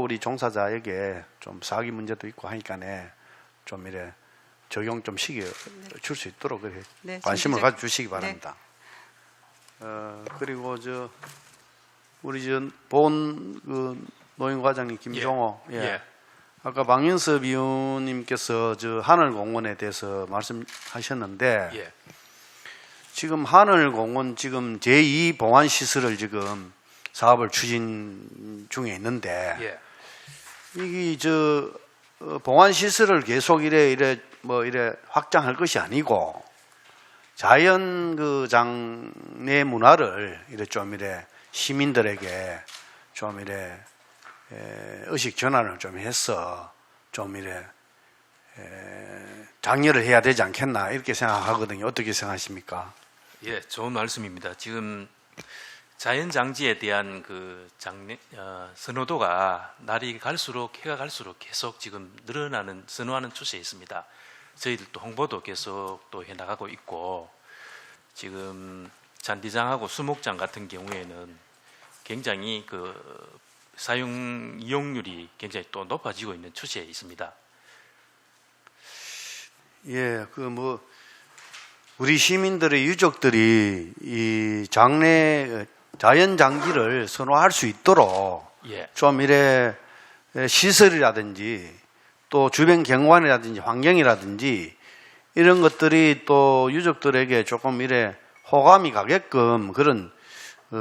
우리 종사자에게 좀 사기 문제도 있고 하니까네 좀 이래 적용 좀 시켜 줄 수 있도록 그렇게 네, 관심을 가져 주시기 네. 바랍니다. 그리고 우리 보훈 그 노인 과장님 김종호 예. 아까 박윤섭 위원님께서 하늘공원에 대해서 말씀하셨는데 예. 지금 하늘공원 지금 제2 봉안시설을 지금 사업을 추진 중에 있는데 예. 이게 봉안시설을 계속 이래 확장할 것이 아니고 자연 그 장내 문화를 좀 시민들에게 좀 의식 전환을 좀 해서 좀 장려를 해야 되지 않겠나 이렇게 생각하거든요. 어떻게 생각하십니까? 예, 좋은 말씀입니다. 지금 자연장지에 대한 그 선호도가 날이 갈수록 해가 갈수록 계속 지금 선호하는 추세에 있습니다. 저희들도 홍보도 계속 또 해나가고 있고 지금 잔디장하고 수목장 같은 경우에는 굉장히 그 사용 이용률이 굉장히 또 높아지고 있는 추세에 있습니다. 예, 우리 시민들의 유족들이 이 자연 장지를 선호할 수 있도록 예. 좀 시설이라든지 또 주변 경관이라든지 환경이라든지 이런 것들이 또 유족들에게 조금 이래 호감이 가게끔 그런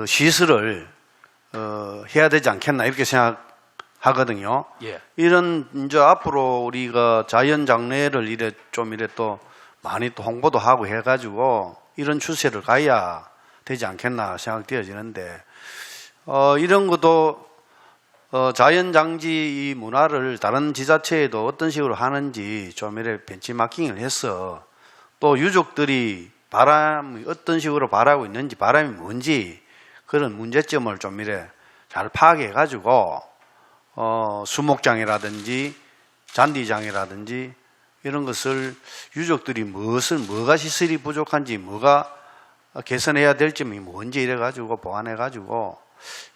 시설을 해야 되지 않겠나 이렇게 생각하거든요. 예. 이런 이제 앞으로 우리가 자연 장례를 이래 좀 이래 또 많이 또 홍보도 하고 해가지고 이런 추세를 가야 되지 않겠나 생각되어지는데 이런 것도 자연 장지 이 문화를 다른 지자체에도 어떤 식으로 하는지 좀 이래 벤치마킹을 해서 또 유족들이 바람이 어떤 식으로 바라고 있는지 바람이 뭔지 그런 문제점을 좀 이래 잘 파악해 가지고 수목장이라든지 잔디장이라든지 이런 것을 유족들이 뭐가 시설이 부족한지 뭐가 개선해야 될 점이 뭔지 이래 가지고 보완해 가지고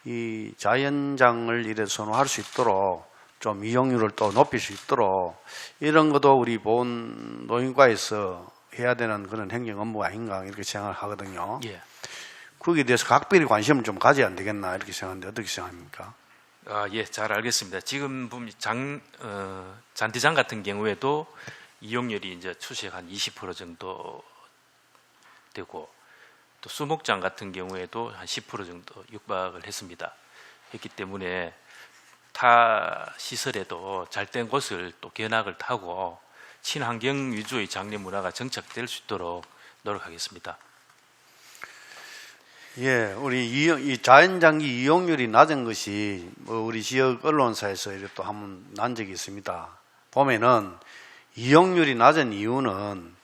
이 자연장을 이래 선호할 수 있도록 좀 이용률을 또 높일 수 있도록 이런 것도 우리 보훈 노인과에서 해야 되는 그런 행정 업무가 아닌가 이렇게 생각을 하거든요. 예. 거기에 대해서 각별히 관심을 좀 가져야 안 되겠나 이렇게 생각하는데 어떻게 생각합니까? 예, 잘 알겠습니다. 지금 보면 잔디장 같은 경우에도 이용률이 이제 추세가 한 20% 정도 되고 또 수목장 같은 경우에도 한 10% 정도 육박을 했기 때문에 타 시설에도 잘된 곳을 또 견학을 타고 친환경 위주의 장례 문화가 정착될 수 있도록 노력하겠습니다. 예, 우리 이 자연장기 이용률이 낮은 것이 우리 지역 언론사에서 이렇게 또 한번 난 적이 있습니다. 보면은 이용률이 낮은 이유는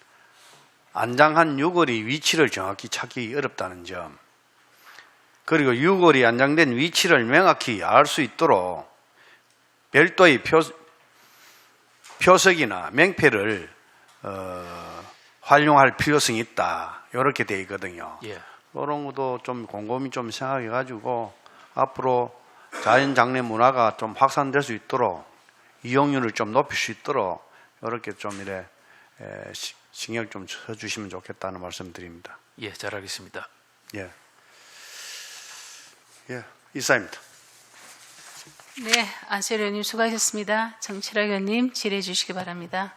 안장한 유골이 위치를 정확히 찾기 어렵다는 점, 그리고 유골이 안장된 위치를 명확히 알 수 있도록 별도의 표석이나 명패를 활용할 필요성이 있다. 이렇게 되어 있거든요. 예. 이런 것도 좀 곰곰이 좀 생각해 가지고 앞으로 자연 장례 문화가 좀 확산될 수 있도록 이용률을 좀 높일 수 있도록 이렇게 좀 이래 신경 좀 써주시면 좋겠다는 말씀드립니다. 예, 잘 알겠습니다. 예, 이사입니다. 네, 안세일 의원님 수고하셨습니다. 정칠학 의원님 질의해 주시기 바랍니다.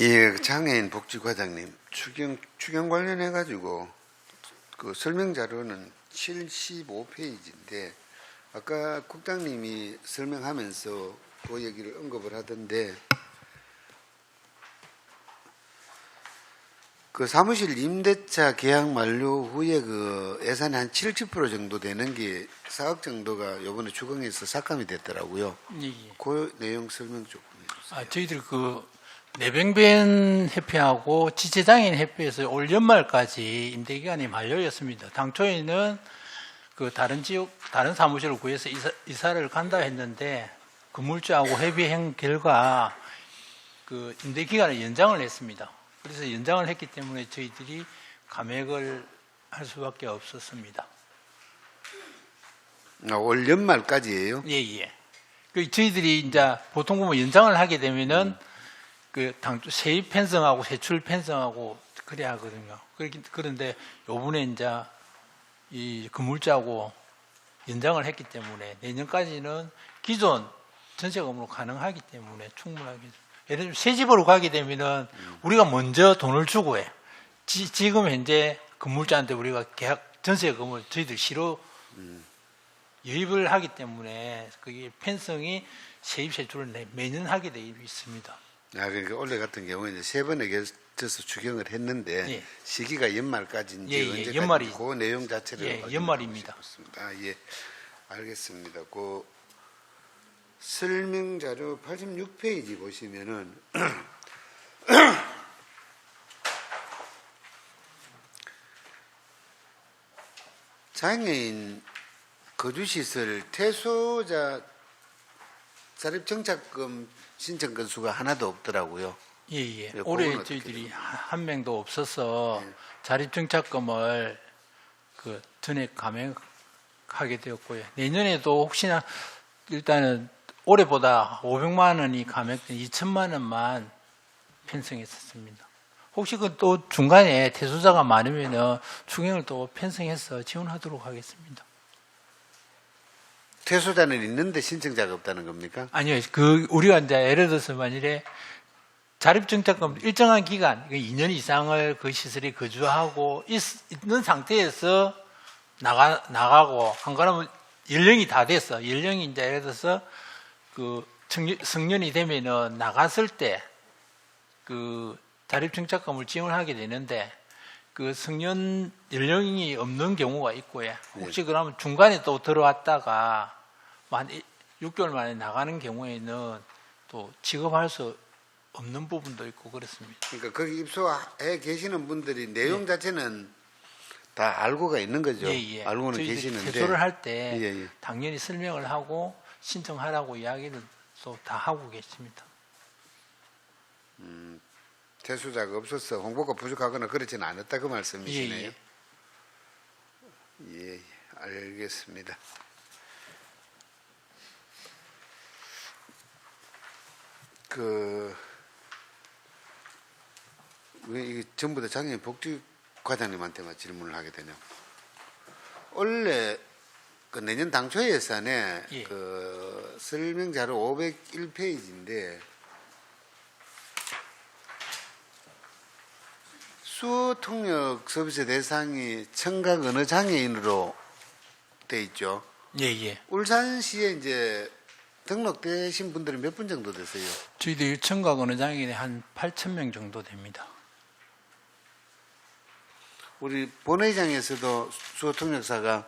예, 장애인 복지과장님, 추경 관련해 가지고 그 설명 자료는 75페이지인데 아까 국장님이 설명하면서 그 얘기를 언급을 하던데 그 사무실 임대차 계약 만료 후에 그 예산이 한 70% 정도 되는 게 4억 정도가 요번에 추경에서 삭감이 됐더라고요. 예. 그 내용 설명 조금 해주세요. 저희들 그 내병변 협회하고 지체장애인 협회에서 올 연말까지 임대기간이 만료였습니다. 당초에는 그 다른 지역, 다른 사무실을 구해서 이사를 간다 했는데 건물주하고 협의한 결과 그 임대기간을 연장을 했습니다. 그래서 연장을 했기 때문에 저희들이 감액을 할 수밖에 없었습니다. 올 연말까지예요? 예. 그 저희들이 이제 보통 보면 연장을 하게 되면은 그 당초 세입 편성하고 세출 편성하고 그래야 하거든요. 그런데 요번에 이제 이 건물주하고 연장을 했기 때문에 내년까지는 기존 전세 건물로 가능하기 때문에 충분하게. 예를 들면 새 집으로 가게 되면은 우리가 먼저 돈을 주고 해. 지금 현재 건물주한테 우리가 계약 전세 건물 저희들 시로 유입을 하기 때문에 그게 편성이 세입 세출을 매년 하게 되어 있습니다. 그러니까 올해 같은 경우에는 세 번에 걸쳐서 추경을 했는데 예. 시기가 연말까지인지 언제까지 연말이. 그 내용 자체를 연말입니다. 예, 알겠습니다. 그 설명 자료 86페이지 보시면은 장애인 거주시설 퇴소자 자립정착금 신청 건수가 하나도 없더라고요. 예. 그거는 올해 어떻게 저희들이 한 명도 없어서 자립정착금을 그 전액 감액하게 되었고요. 내년에도 혹시나 일단은 올해보다 500만 원이 감액된 2천만 원만 편성했었습니다. 혹시 그 또 중간에 퇴소자가 많으면은 추경을 또 편성해서 지원하도록 하겠습니다. 퇴소자는 있는데 신청자가 없다는 겁니까? 아니요, 우리가 이제 예를 들어서 만일에 자립증자금 일정한 기간, 2년 이상을 그 시설에 거주하고 있는 상태에서 나가고 한 거라면 연령이 다 됐어. 연령이 이제 예를 들어서 성년이 되면은 나갔을 때 자립증자금을 지원하게 되는데 그 성년 연령이 없는 경우가 있고요. 혹시 그러면 중간에 또 들어왔다가 한 6개월 만에 나가는 경우에는 또 지급할 수 없는 부분도 있고 그렇습니다. 그러니까 거기 입소해 계시는 분들이 내용 자체는 다 알고가 있는 거죠. 예. 알고는 저희들이 계시는데 퇴소를 할 때 예. 당연히 설명을 하고 신청하라고 이야기를 또 다 하고 계십니다. 퇴소자가 없어서 홍보가 부족하거나 그렇지는 않았다 그 말씀이시네요. 예, 알겠습니다. 왜 이게 전부 다 장애인 복지과장님한테만 질문을 하게 되냐? 원래 그 내년 당초 예산에 예. 그 설명자료 501페이지인데 수어 통역 서비스 대상이 청각 언어 장애인으로 돼 있죠. 예. 울산시에 이제 등록되신 분들이 몇 분 정도 되세요? 저희들 청각 언어 장애인이 한 8,000명 정도 됩니다. 우리 본회의장에서도 수어 통역사가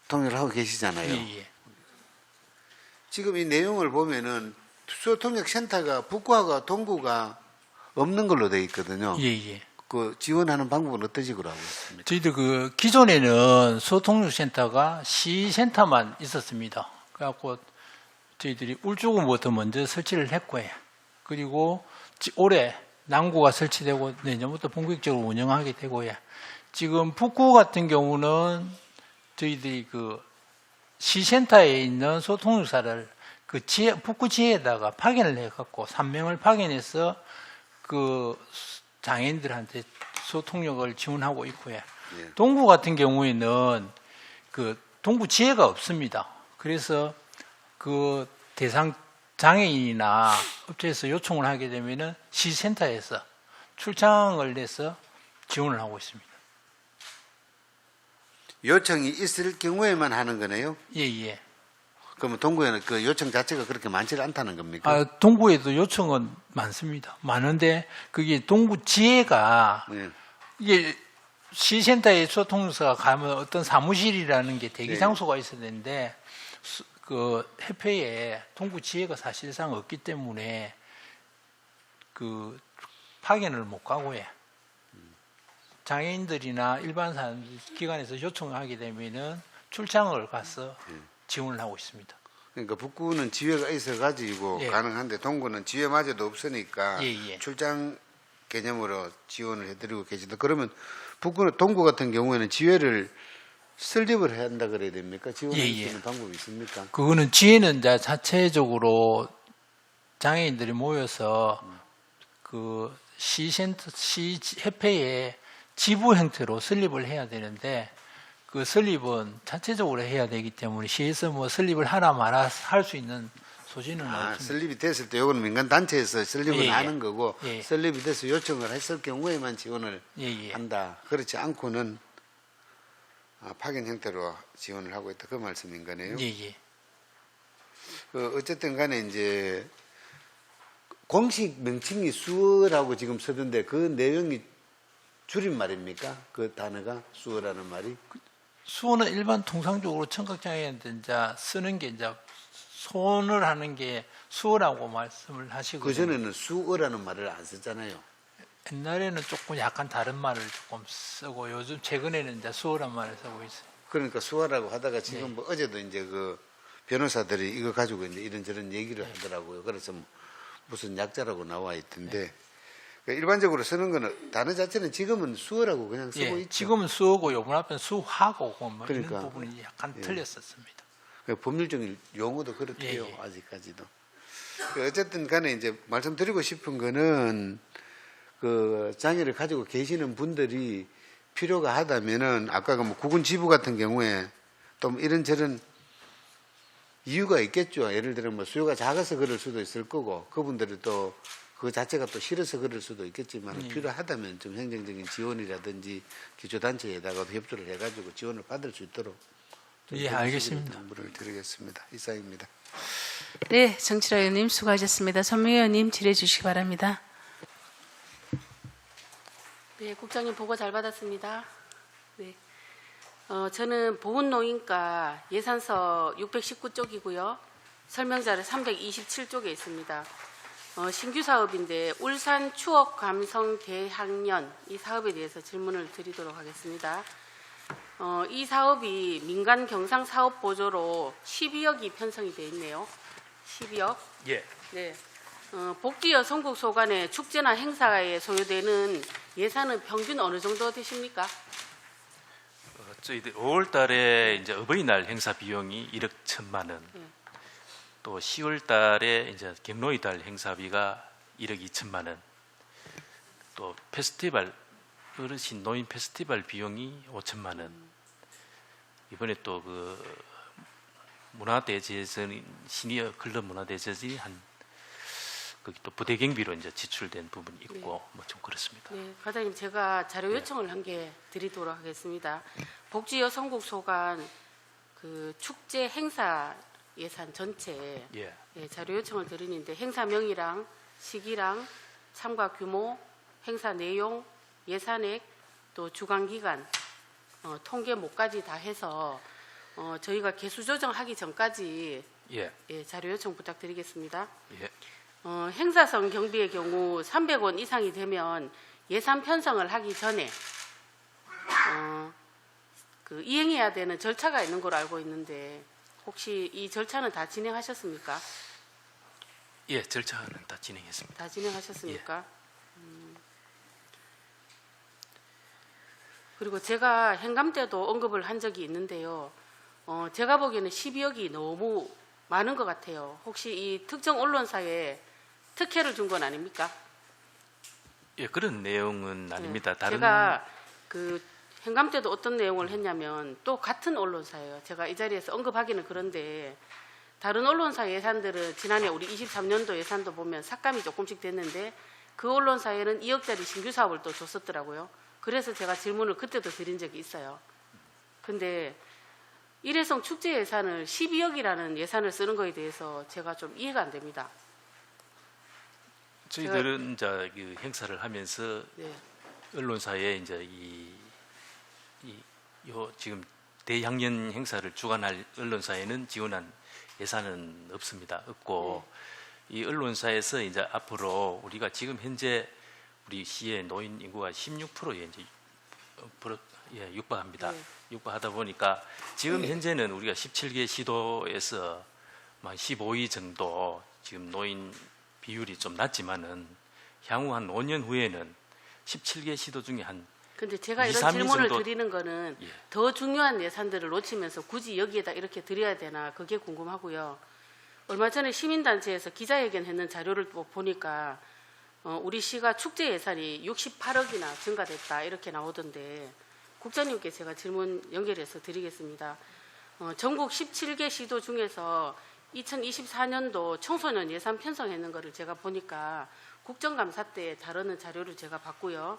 통역을 하고 계시잖아요. 예. 지금 이 내용을 보면은 수어 통역 센터가 북구하고 동구가 없는 걸로 돼 있거든요. 예. 그 지원하는 방법은 어떤 식으로 하고 있습니까? 저희들 기존에는 소통육센터가 시센터만 있었습니다. 그래갖고 저희들이 울주군부터 먼저 설치를 했고요. 그리고 올해 남구가 설치되고 내년부터 본격적으로 운영하게 되고요. 지금 북구 같은 경우는 저희들이 시센터에 있는 소통육사를 북구 지회에다가 파견을 해갖고 3명을 파견해서 장애인들한테 소통력을 지원하고 있고요. 예. 동구 같은 경우에는 동구 지회가 없습니다. 그래서 대상 장애인이나 업체에서 요청을 하게 되면은 시센터에서 출장을 내서 지원을 하고 있습니다. 요청이 있을 경우에만 하는 거네요? 예. 그러면 동구에는 그 요청 자체가 그렇게 많지 않다는 겁니까? 동구에도 요청은 많습니다. 많은데 그게 동구 지회가 예. 이게 시센터에 소통사가 가면 어떤 사무실이라는 게 대기 네. 장소가 있어야 되는데 해패에 동구 지회가 사실상 없기 때문에 파견을 못 가고요. 장애인들이나 일반 기관에서 요청하게 되면은 출장을 가서 지원을 하고 있습니다. 그러니까 북구는 지회가 있어가지고 예. 가능한데 동구는 지회마저도 없으니까 예. 출장 개념으로 지원을 해드리고 계시다. 그러면 동구 같은 경우에는 지회를 설립을 해야 한다 그래야 됩니까? 지원할 수 있는 방법이 있습니까? 그거는 지회는 이제 자체적으로 장애인들이 모여서 시협회에 지부 형태로 설립을 해야 되는데 그 설립은 자체적으로 해야 되기 때문에 시에서 설립을 하나 마나 할 수 있는 소지는 없습니다. 설립이 됐을 때 이거는 민간 단체에서 설립을 예. 하는 거고 예. 설립이 돼서 요청을 했을 경우에만 지원을 예. 한다. 그렇지 않고는 파견 형태로 지원을 하고 있다. 그 말씀인 거네요. 예. 어쨌든 간에 이제 공식 명칭이 수어라고 지금 쓰던데 그 내용이 줄임말입니까? 그 단어가 수어라는 말이? 수어는 일반 통상적으로 청각장애인한테 이제 쓰는 게 이제 손을 하는 게 수어라고 말씀을 하시거든요. 그전에는 수어라는 말을 안 썼잖아요. 옛날에는 조금 약간 다른 말을 조금 쓰고 요즘 최근에는 이제 수어란 말을 쓰고 있어요. 그러니까 수어라고 하다가 지금 뭐 어제도 이제 그 변호사들이 이거 가지고 이제 이런저런 얘기를 하더라고요. 그래서 무슨 약자라고 나와 있던데 그러니까 일반적으로 쓰는 거는 단어 자체는 지금은 수어라고 그냥 쓰고 있죠. 지금은 수어고 요번 앞에는 수화고 뭐 그러니까. 이런 부분이 약간 틀렸었습니다. 법률적인 용어도 그렇대요. 예. 아직까지도. 어쨌든 간에 이제 말씀드리고 싶은 거는 그 장애를 가지고 계시는 분들이 필요가 하다면은 아까 뭐 구군 지부 같은 경우에 또 이런저런 이유가 있겠죠. 예를 들어 뭐 수요가 작아서 그럴 수도 있을 거고 그분들이 또 그 자체가 또 싫어서 그럴 수도 있겠지만 필요하다면 좀 행정적인 지원이라든지 기초단체에다가도 협조를 해가지고 지원을 받을 수 있도록 예, 알겠습니다. 정보를 드리겠습니다. 이상입니다. 네, 정치라 의원님 수고하셨습니다. 손명 의원님 질의해 주시기 바랍니다. 네, 국장님 보고 잘 받았습니다. 네, 저는 보훈노인과 예산서 619쪽이고요. 설명자를 327쪽에 있습니다. 신규 사업인데 울산 추억 감성 대학년 이 사업에 대해서 질문을 드리도록 하겠습니다. 이 사업이 민간 경상 사업 보조로 12억이 편성이 되어 있네요. 12억. 예. 네. 복지 여성국 소관의 축제나 행사에 소요되는 예산은 평균 어느 정도 되십니까? 저희들 5월 달에 이제 어버이날 행사 비용이 1억 1천만 원. 네. 또 10월 달에 이제 경로이달 행사비가 1억 2천만 원. 또 페스티벌 어르신 노인 페스티벌 비용이 5천만 원. 이번에 또 그 문화대제전 시니어 클럽 문화대제전이 한 거기 또 부대 경비로 이제 지출된 부분이 있고 뭐 좀 그렇습니다. 네, 과장님 제가 자료 요청을 한 개 드리도록 하겠습니다. 복지 여성국 소관 그 축제 행사 예산 전체 예. 예, 자료 요청을 드리는데 행사명이랑 시기랑 참가 규모, 행사 내용, 예산액, 또 주관 기간, 통계목까지 다 해서 저희가 개수 조정하기 전까지 예. 예, 자료 요청 부탁드리겠습니다. 예. 행사성 경비의 경우 300원 이상이 되면 예산 편성을 하기 전에 그 이행해야 되는 절차가 있는 걸로 알고 있는데 혹시 이 절차는 다 진행하셨습니까? 예, 절차는 다 진행했습니다. 다 진행하셨습니까? 그리고 제가 행감 때도 언급을 한 적이 있는데요. 제가 보기에는 12억이 너무 많은 것 같아요. 혹시 이 특정 언론사에 특혜를 준 건 아닙니까? 예, 그런 내용은 아닙니다. 네. 다른 제가 그 행감 때도 어떤 내용을 했냐면 또 같은 언론사예요. 제가 이 자리에서 언급하기는 그런데 다른 언론사 예산들은 지난해 우리 23년도 예산도 보면 삭감이 조금씩 됐는데 그 언론사에는 2억짜리 신규 사업을 또 줬었더라고요. 그래서 제가 질문을 그때도 드린 적이 있어요. 근데 일회성 축제 예산을 12억이라는 예산을 쓰는 거에 대해서 제가 좀 이해가 안 됩니다. 저희들은 이제 그 행사를 하면서 네. 언론사에 이제 요 지금 대학년 행사를 주관할 언론사에는 지원한 예산은 없습니다. 없고 이 언론사에서 이제 앞으로 우리가 지금 현재 우리 시의 노인 인구가 16%에 이제 육박합니다. 네. 육박하다 보니까 지금 현재는 우리가 17개 시도에서 한 15위 정도 지금 노인 비율이 좀 낮지만은 향후 한 5년 후에는 17개 시도 중에 한 근데 제가 2, 이런 3위 질문을 정도- 드리는 거는 예. 더 중요한 예산들을 놓치면서 굳이 여기에다 이렇게 드려야 되나 그게 궁금하고요. 얼마 전에 시민단체에서 기자회견 했는 자료를 보니까 우리 시가 축제 예산이 68억이나 증가됐다 이렇게 나오던데 국장님께 제가 질문 연결해서 드리겠습니다. 전국 17개 시도 중에서 2024년도 청소년 예산 편성했는 거를 제가 보니까 국정감사 때 다루는 자료를 제가 봤고요.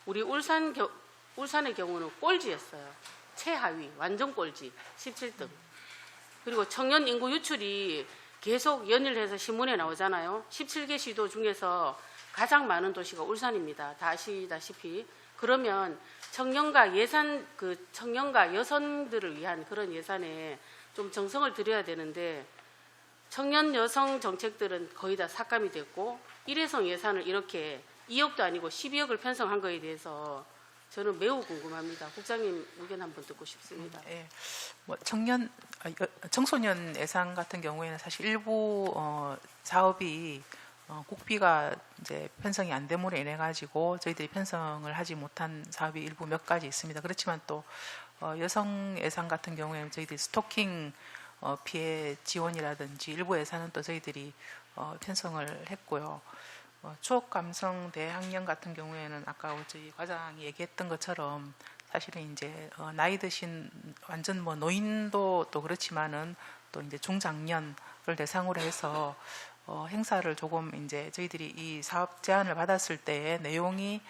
우리 울산의 경우는 꼴찌였어요. 최하위, 완전 꼴찌, 17등. 그리고 청년 인구 유출이 계속 연일해서 신문에 나오잖아요. 17개 시도 중에서 가장 많은 도시가 울산입니다. 다 아시다시피. 그러면 청년과 청년과 여성들을 위한 그런 예산에 좀 정성을 들여야 되는데 청년 여성 정책들은 거의 다 삭감이 됐고 일회성 예산을 이렇게 2억도 아니고 12억을 편성한 거에 대해서 저는 매우 궁금합니다. 국장님 의견 한번 듣고 싶습니다. 예. 뭐 청소년 예산 같은 경우에는 사실 일부 사업이 국비가 이제 편성이 안 됨으로 인해 가지고 저희들이 편성을 하지 못한 사업이 일부 몇 가지 있습니다. 그렇지만 또 여성 예산 같은 경우에는 저희들이 스토킹 피해 지원이라든지 일부 예산은 또 저희들이 편성을 했고요. 추억 감성 대학년 같은 경우에는 아까 저희 과장이 얘기했던 것처럼 사실은 이제 나이 드신 완전 뭐 노인도 또 그렇지만은 또 이제 중장년을 대상으로 해서 행사를 조금 이제 저희들이 이 사업 제안을 받았을 때 내용이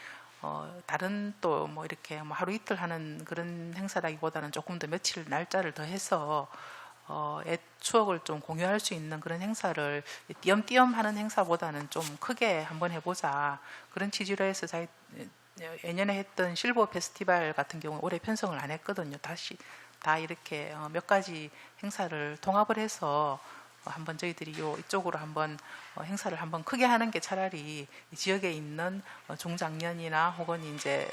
다른 또 뭐 이렇게 뭐 하루 이틀 하는 그런 행사라기보다는 조금 더 며칠 날짜를 더 해서 옛 추억을 좀 공유할 수 있는 그런 행사를 띄엄띄엄 하는 행사보다는 좀 크게 한번 해보자 그런 취지로 해서 저희 예년에 했던 실버 페스티벌 같은 경우 올해 편성을 안 했거든요. 다시 다 이렇게 몇 가지 행사를 통합을 해서 한번 저희들이 이쪽으로 한번 행사를 한번 크게 하는 게 차라리 이 지역에 있는 중장년이나 혹은 이제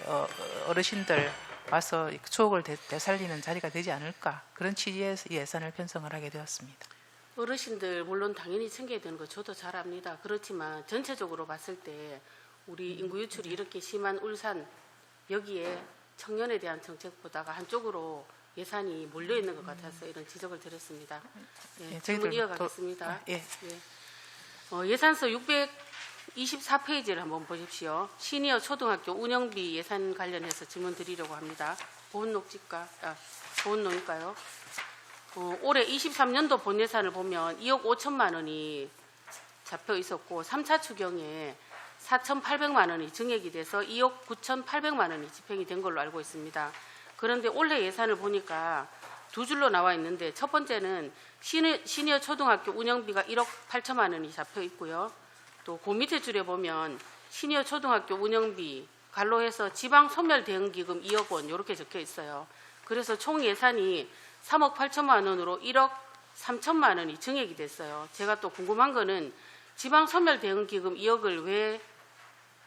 어르신들 와서 추억을 되살리는 자리가 되지 않을까 그런 취지에서 이 예산을 편성을 하게 되었습니다. 어르신들 물론 당연히 챙겨야 되는 거 저도 잘 압니다. 그렇지만 전체적으로 봤을 때 우리 인구 유출이 이렇게 심한 울산 여기에 청년에 대한 정책보다가 한쪽으로 예산이 몰려 있는 것 같아서 이런 지적을 드렸습니다. 네, 질문 이어가겠습니다. 예산서 624페이지를 한번 보십시오. 시니어 초등학교 운영비 예산 관련해서 질문 드리려고 합니다. 보훈농일까요? 올해 23년도 본 예산을 보면 2억 5천만 원이 잡혀 있었고 3차 추경에 4,800만 원이 증액이 돼서 2억 9,800만 원이 집행이 된 걸로 알고 있습니다. 그런데 올해 예산을 보니까 두 줄로 나와 있는데 첫 번째는 시니어 초등학교 운영비가 1억 8천만 원이 잡혀 있고요. 또 그 밑에 줄에 보면 시니어 초등학교 운영비 갈로해서 지방 소멸 대응 기금 2억 원 이렇게 적혀 있어요. 그래서 총 예산이 3억 8천만 원으로 1억 3천만 원이 증액이 됐어요. 제가 또 궁금한 거는 지방 소멸 대응 기금 2억을 왜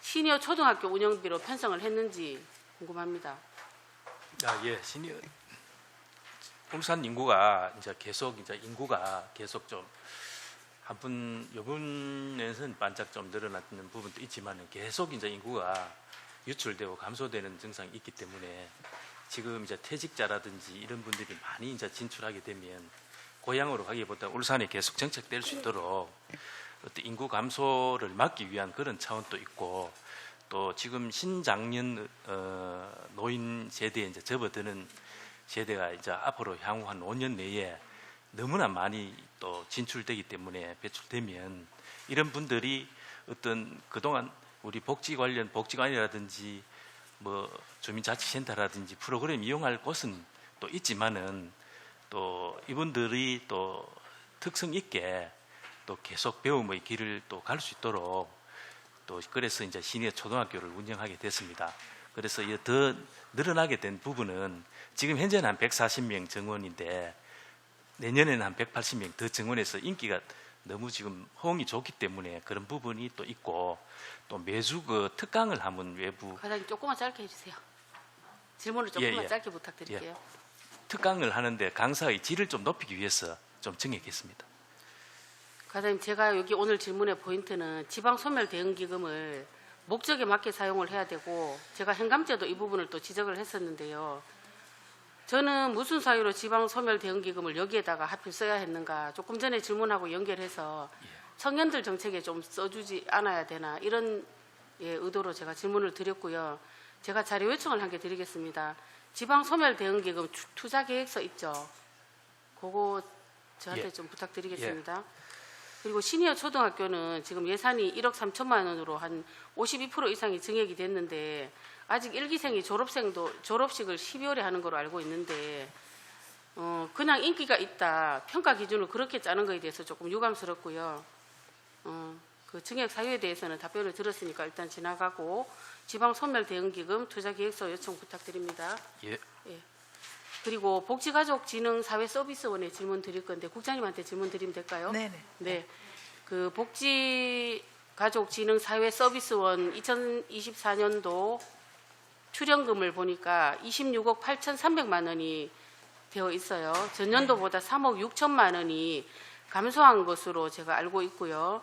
시니어 초등학교 운영비로 편성을 했는지 궁금합니다. 시니어 울산 인구가 이제 계속 좀 요번에는 반짝 좀 늘어났는 부분도 있지만 계속 이제 인구가 유출되고 감소되는 증상이 있기 때문에 지금 이제 퇴직자라든지 이런 분들이 많이 이제 진출하게 되면 고향으로 가기보다 울산에 계속 정착될 수 있도록 어떤 인구 감소를 막기 위한 그런 차원도 있고 또 지금 신장년 노인 세대에 이제 접어드는 세대가 이제 앞으로 향후 한 5년 내에 너무나 많이 또 진출되기 때문에 배출되면 이런 분들이 어떤 그동안 우리 복지관이라든지 뭐 주민자치센터라든지 프로그램 이용할 곳은 또 있지만은 또 이분들이 또 특성 있게 또 계속 배움의 길을 또 갈 수 있도록 또 그래서 이제 시니어 초등학교를 운영하게 됐습니다. 그래서 더 늘어나게 된 부분은 지금 현재는 한 140명 정원인데 내년에는 한 180명 더 정원해서 인기가 너무 지금 호응이 좋기 때문에 그런 부분이 또 있고 또 매주 그 특강을 하면 외부 과장님 조금만 짧게 해주세요. 질문을 조금만 짧게 부탁드릴게요. 특강을 하는데 강사의 질을 좀 높이기 위해서 좀 증액했습니다. 과장님 제가 여기 오늘 질문의 포인트는 지방 소멸 대응 기금을 목적에 맞게 사용을 해야 되고 제가 행감제도 이 부분을 또 지적을 했었는데요. 저는 무슨 사유로 지방 소멸 대응 기금을 여기에다가 하필 써야 했는가 조금 전에 질문하고 연결해서 청년들 정책에 좀 써주지 않아야 되나 이런 의도로 제가 질문을 드렸고요. 제가 자료 요청을 한 개 드리겠습니다. 지방 소멸 대응 기금 투자 계획서 있죠. 그거 저한테 좀 부탁드리겠습니다. 그리고 시니어 초등학교는 지금 예산이 1억 3천만 원으로 한 52% 이상이 증액이 됐는데 아직 1기생이 졸업식을 12월에 하는 걸로 알고 있는데 그냥 인기가 있다 평가 기준을 그렇게 짜는 거에 대해서 조금 유감스럽고요. 그 증액 사유에 대해서는 답변을 들었으니까 일단 지나가고 지방 소멸 대응 기금 투자 계획서 요청 부탁드립니다. 그리고 복지가족진흥사회서비스원에 질문 드릴 건데 국장님한테 질문 드리면 될까요? 네. 그 복지가족진흥사회서비스원 2024년도 출연금을 보니까 26억 8,300만 원이 되어 있어요. 전년도보다 3억 6천만 원이 감소한 것으로 제가 알고 있고요.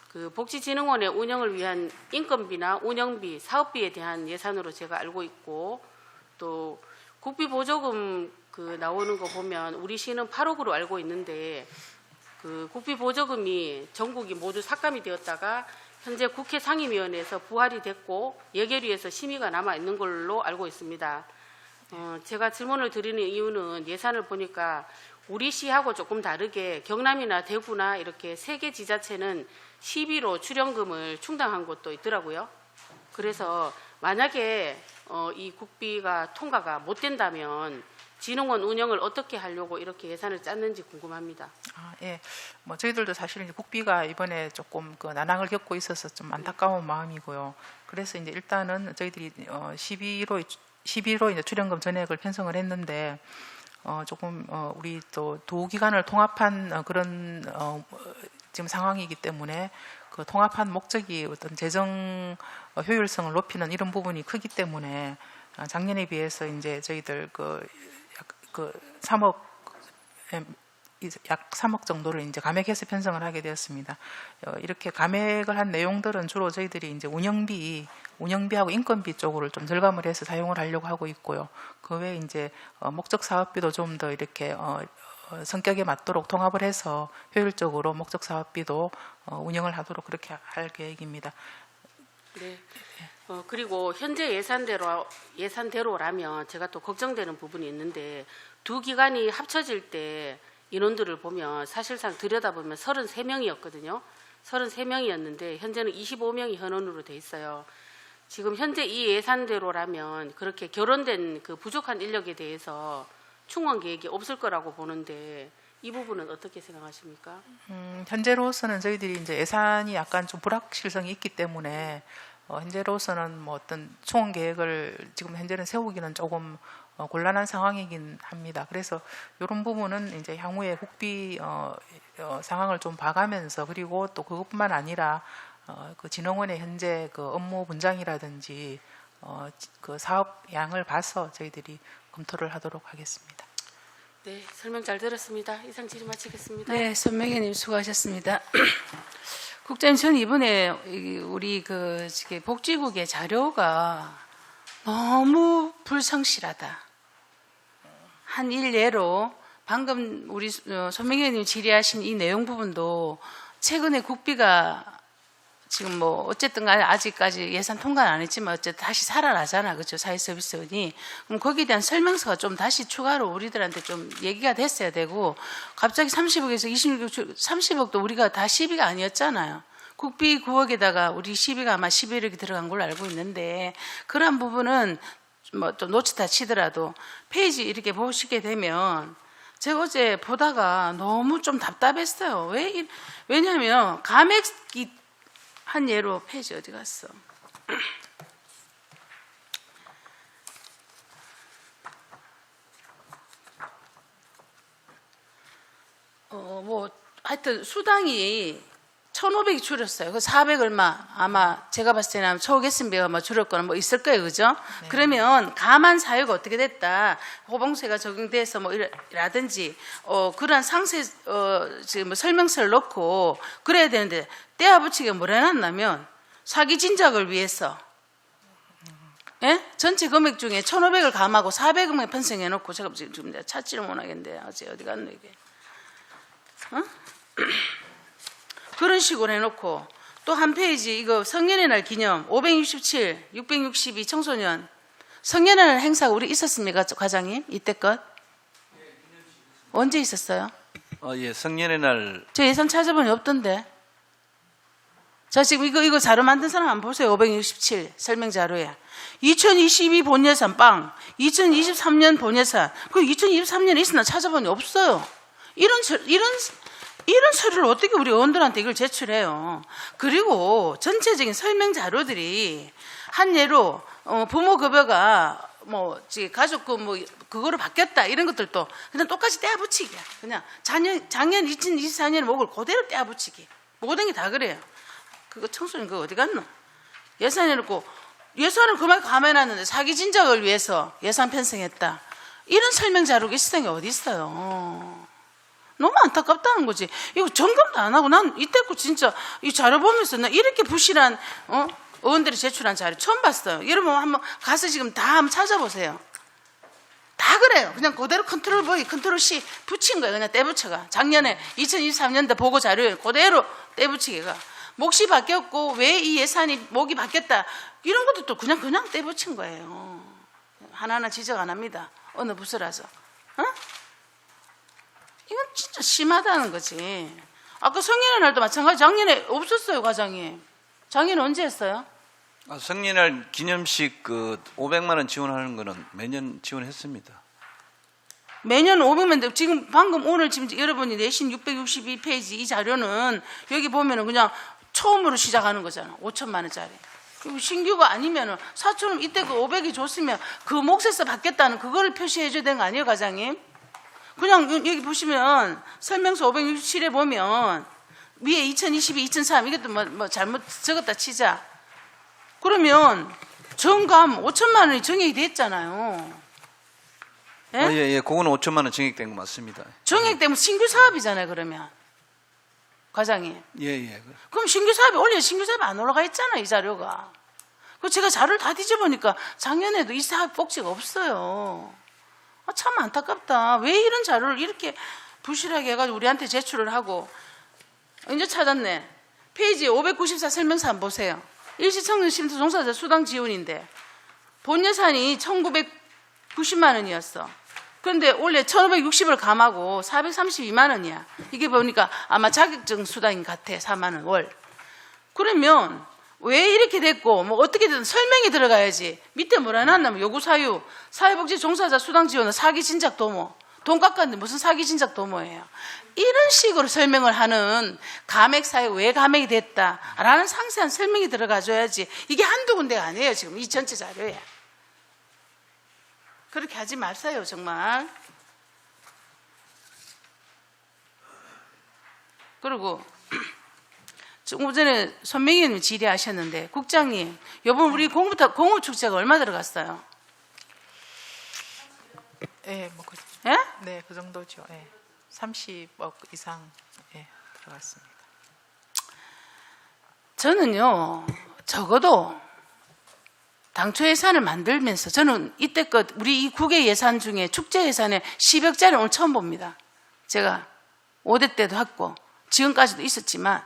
그 복지진흥원의 운영을 위한 인건비나 운영비, 사업비에 대한 예산으로 제가 알고 있고 또 국비보조금 그 나오는 거 보면 우리 시는 8억으로 알고 있는데 그 국비보조금이 전국이 모두 삭감이 되었다가 현재 국회 상임위원회에서 부활이 됐고 예결위에서 심의가 남아 있는 걸로 알고 있습니다. 제가 질문을 드리는 이유는 예산을 보니까 우리 시하고 조금 다르게 경남이나 대구나 이렇게 3개 지자체는 시비로 출연금을 충당한 곳도 있더라고요. 그래서 만약에 이 국비가 통과가 못 된다면 진흥원 운영을 어떻게 하려고 이렇게 예산을 짰는지 궁금합니다. 예. 뭐 저희들도 사실 이제 국비가 이번에 조금 그 난항을 겪고 있어서 좀 안타까운 마음이고요. 그래서 이제 일단은 저희들이 12로 이제 출연금 전액을 편성을 했는데 조금 우리 또 두 기관을 통합한 그런 지금 상황이기 때문에 그 통합한 목적이 어떤 재정 효율성을 높이는 이런 부분이 크기 때문에 작년에 비해서 이제 저희들 그 3억 약 3억 정도를 이제 감액해서 편성을 하게 되었습니다. 이렇게 감액을 한 내용들은 주로 저희들이 이제 운영비하고 인건비 쪽으로 좀 절감을 해서 사용을 하려고 하고 있고요. 그 외에 이제 목적 사업비도 좀 더 이렇게 성격에 맞도록 통합을 해서 효율적으로 목적 사업비도 운영을 하도록 그렇게 할 계획입니다. 네. 그리고 현재 예산대로라면 제가 또 걱정되는 부분이 있는데 두 기관이 합쳐질 때 인원들을 보면 사실상 들여다보면 33명이었거든요. 33명이었는데 현재는 25명이 현원으로 돼 있어요. 지금 현재 이 예산대로라면 그렇게 결혼된 그 부족한 인력에 대해서 충원 계획이 없을 거라고 보는데 이 부분은 어떻게 생각하십니까? 현재로서는 저희들이 이제 예산이 약간 좀 불확실성이 있기 때문에 현재로서는 뭐 어떤 충원 계획을 지금 현재는 세우기는 조금 곤란한 상황이긴 합니다. 그래서 이런 부분은 이제 향후에 국비 상황을 좀 봐가면서 그리고 또 그것뿐만 아니라 그 진흥원의 현재 그 업무 분장이라든지 그 사업 양을 봐서 저희들이 검토를 하도록 하겠습니다. 네, 설명 잘 들었습니다. 이상 질의 마치겠습니다. 네, 손명희님 수고하셨습니다. 국장님, 저는 이번에 우리 그 복지국의 자료가 너무 불성실하다. 한 일례로 방금 우리 손명희님 질의하신 이 내용 부분도 최근에 국비가 지금 뭐 어쨌든 간에 아직까지 예산 통과는 안 했지만 어쨌든 다시 살아나잖아. 그렇죠? 사회서비스원이. 그럼 거기에 대한 설명서가 좀 다시 추가로 우리들한테 좀 얘기가 됐어야 되고 갑자기 30억에서 26억, 30억도 우리가 다 시비가 아니었잖아요. 국비 9억에다가 우리 시비가 아마 11억이 들어간 걸로 알고 있는데 그런 부분은 뭐 또 놓치다 치더라도 페이지 이렇게 보시게 되면 제가 어제 보다가 너무 좀 답답했어요. 왜냐하면 감액이 한 예로 페이지 어디 갔어? 뭐 하여튼 수당이 1,500이 줄었어요. 그 400 얼마 아마 제가 봤을 때는 초계승비가 뭐 줄었거나 뭐 있을 거예요, 그죠? 네. 그러면 가만 사유가 어떻게 됐다, 호봉세가 적용돼서 뭐 이라든지 그러한 상세 지금 뭐 설명서를 넣고 그래야 되는데 떼아 붙이기가 뭘 해놨냐면 사기 진작을 위해서. 예? 전체 금액 중에 1,500을 감하고 400억만 편성해 놓고 제가 지금 내가 찾지를 못하겠는데 어제 어디 갔노 이게? 그런 식으로 해놓고 또 한 페이지 이거 성년의 날 기념 567, 662 청소년 성년의 날 행사가 우리 있었습니까, 과장님? 이때껏? 언제 있었어요? 예, 성년의 날. 저 예산 찾아보니 없던데. 자, 지금 이거 자료 만든 사람 한번 보세요. 567 설명 자료에 2022 본 예산 빵, 2023년 본 예산. 그 2023년에 있으나 찾아보니 없어요. 이런 서류를 어떻게 우리 의원들한테 이걸 제출해요? 그리고 전체적인 설명 자료들이 한 예로 부모 급여가 뭐 가족금 뭐 그거로 바뀌었다 이런 것들도 그냥 똑같이 떼어 붙이기야. 그냥 작년 2024년 목을 그대로 떼어 붙이기. 모든 게 다 그래요. 그거 청소년 그거 어디 갔노? 예산해놓고 예산을 그만큼 감해놨는데 사기 진작을 위해서 예산 편성했다. 이런 설명 자료가 시장에 어디 있어요? 너무 안타깝다는 거지. 이거 점검도 안 하고 난 이때껏 진짜 이 자료 보면서 나 이렇게 부실한 의원들이 제출한 자료 처음 봤어요. 여러분 한번 가서 지금 다 한번 찾아보세요. 다 그래요. 그냥 그대로 컨트롤 V, 컨트롤 C 붙인 거예요. 그냥 떼붙여가. 작년에 2023년도 보고 자료에 그대로 떼붙이기가. 몫이 바뀌었고 왜 이 예산이 목이 바뀌었다. 이런 것도 또 그냥 떼붙인 거예요. 하나하나 지적 안 합니다. 어느 부서라서. 이건 진짜 심하다는 거지. 아까 성년의 날도 마찬가지. 작년에 없었어요, 과장님. 작년에 언제 했어요? 성년날 기념식 그 500만 원 지원하는 거는 매년 지원했습니다. 매년 500만, 지금 방금 오늘 지금 여러분이 내신 662페이지 이 자료는 여기 보면은 그냥 처음으로 시작하는 거잖아. 5천만 원짜리. 그리고 신규가 아니면은 4천원 이때 그 500이 줬으면 그 몫에서 받겠다는 그거를 표시해 줘야 되는 거 아니에요, 과장님? 그냥 여기 보시면 설명서 567에 보면 위에 2022, 2003 이것도 뭐 잘못 적었다 치자. 그러면 정감 5천만 원이 정액이 됐잖아요. 예? 예, 그거는 5천만 원 증액된 거 맞습니다. 정액되면 신규 사업이잖아요, 그러면. 과장님. 예. 그럼 신규 사업이 원래 신규 사업이 안 올라가 있잖아요, 이 자료가. 그 제가 자료를 다 뒤져보니까 작년에도 이 사업 복지가 없어요. 참 안타깝다. 왜 이런 자료를 이렇게 부실하게 해가지고 우리한테 제출을 하고. 이제 찾았네. 페이지 594 설명서 한번 보세요. 일시청년 쉼터 종사자 수당 지원인데 본 예산이 1990만 원이었어. 그런데 원래 1560을 감하고 432만 원이야. 이게 보니까 아마 자격증 수당인 것 같아. 4만 원 월. 그러면 왜 이렇게 됐고 뭐 어떻게든 설명이 들어가야지. 밑에 뭐라 놨냐면 요구사유 사회복지 종사자 수당 지원은 사기 진작 도모. 돈 깎았는데 무슨 사기 진작 도모예요. 이런 식으로 설명을 하는 감액 사유 왜 감액이 됐다라는 상세한 설명이 들어가줘야지. 이게 한두 군데가 아니에요. 지금 이 전체 자료에. 그렇게 하지 마세요, 정말. 그리고 조금 전에 손명희 의원님 질의하셨는데 국장님, 이번 우리 공업축제가 얼마 들어갔어요? 예, 예? 네, 그 정도죠. 예. 30억 이상 들어갔습니다. 저는요, 적어도 당초 예산을 만들면서 저는 이때껏 우리 이 국외 예산 중에 축제 예산에 10억짜리 오늘 처음 봅니다. 제가 5대 때도 했고 지금까지도 있었지만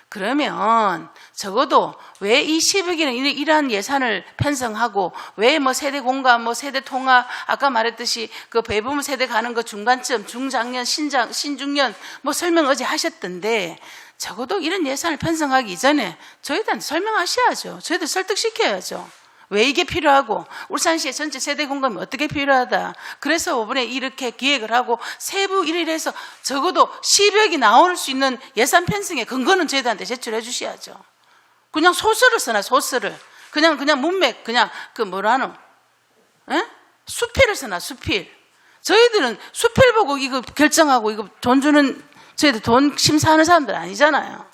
그러면 적어도 왜 이 10억이나 이러한 예산을 편성하고 왜 뭐 세대 공감, 뭐 세대 통합, 아까 말했듯이 그 배부모 세대 가는 거 중간점, 중장년, 신중년 뭐 설명 어제 하셨던데 적어도 이런 예산을 편성하기 이전에 저희들한테 설명하셔야죠. 저희들 설득시켜야죠. 왜 이게 필요하고 울산시의 전체 세대 공감이 어떻게 필요하다. 그래서 이번에 이렇게 기획을 하고 세부 1일에서 적어도 10억이 나올 수 있는 예산 편성의 근거는 저희들한테 제출해 주셔야죠. 그냥 소설을 써놔, 소설을. 그냥 문맥, 그냥 그 뭐라노? 에? 수필을 써놔, 수필. 저희들은 수필 보고 이거 결정하고 이거 돈 주는, 저희들 돈 심사하는 사람들 아니잖아요.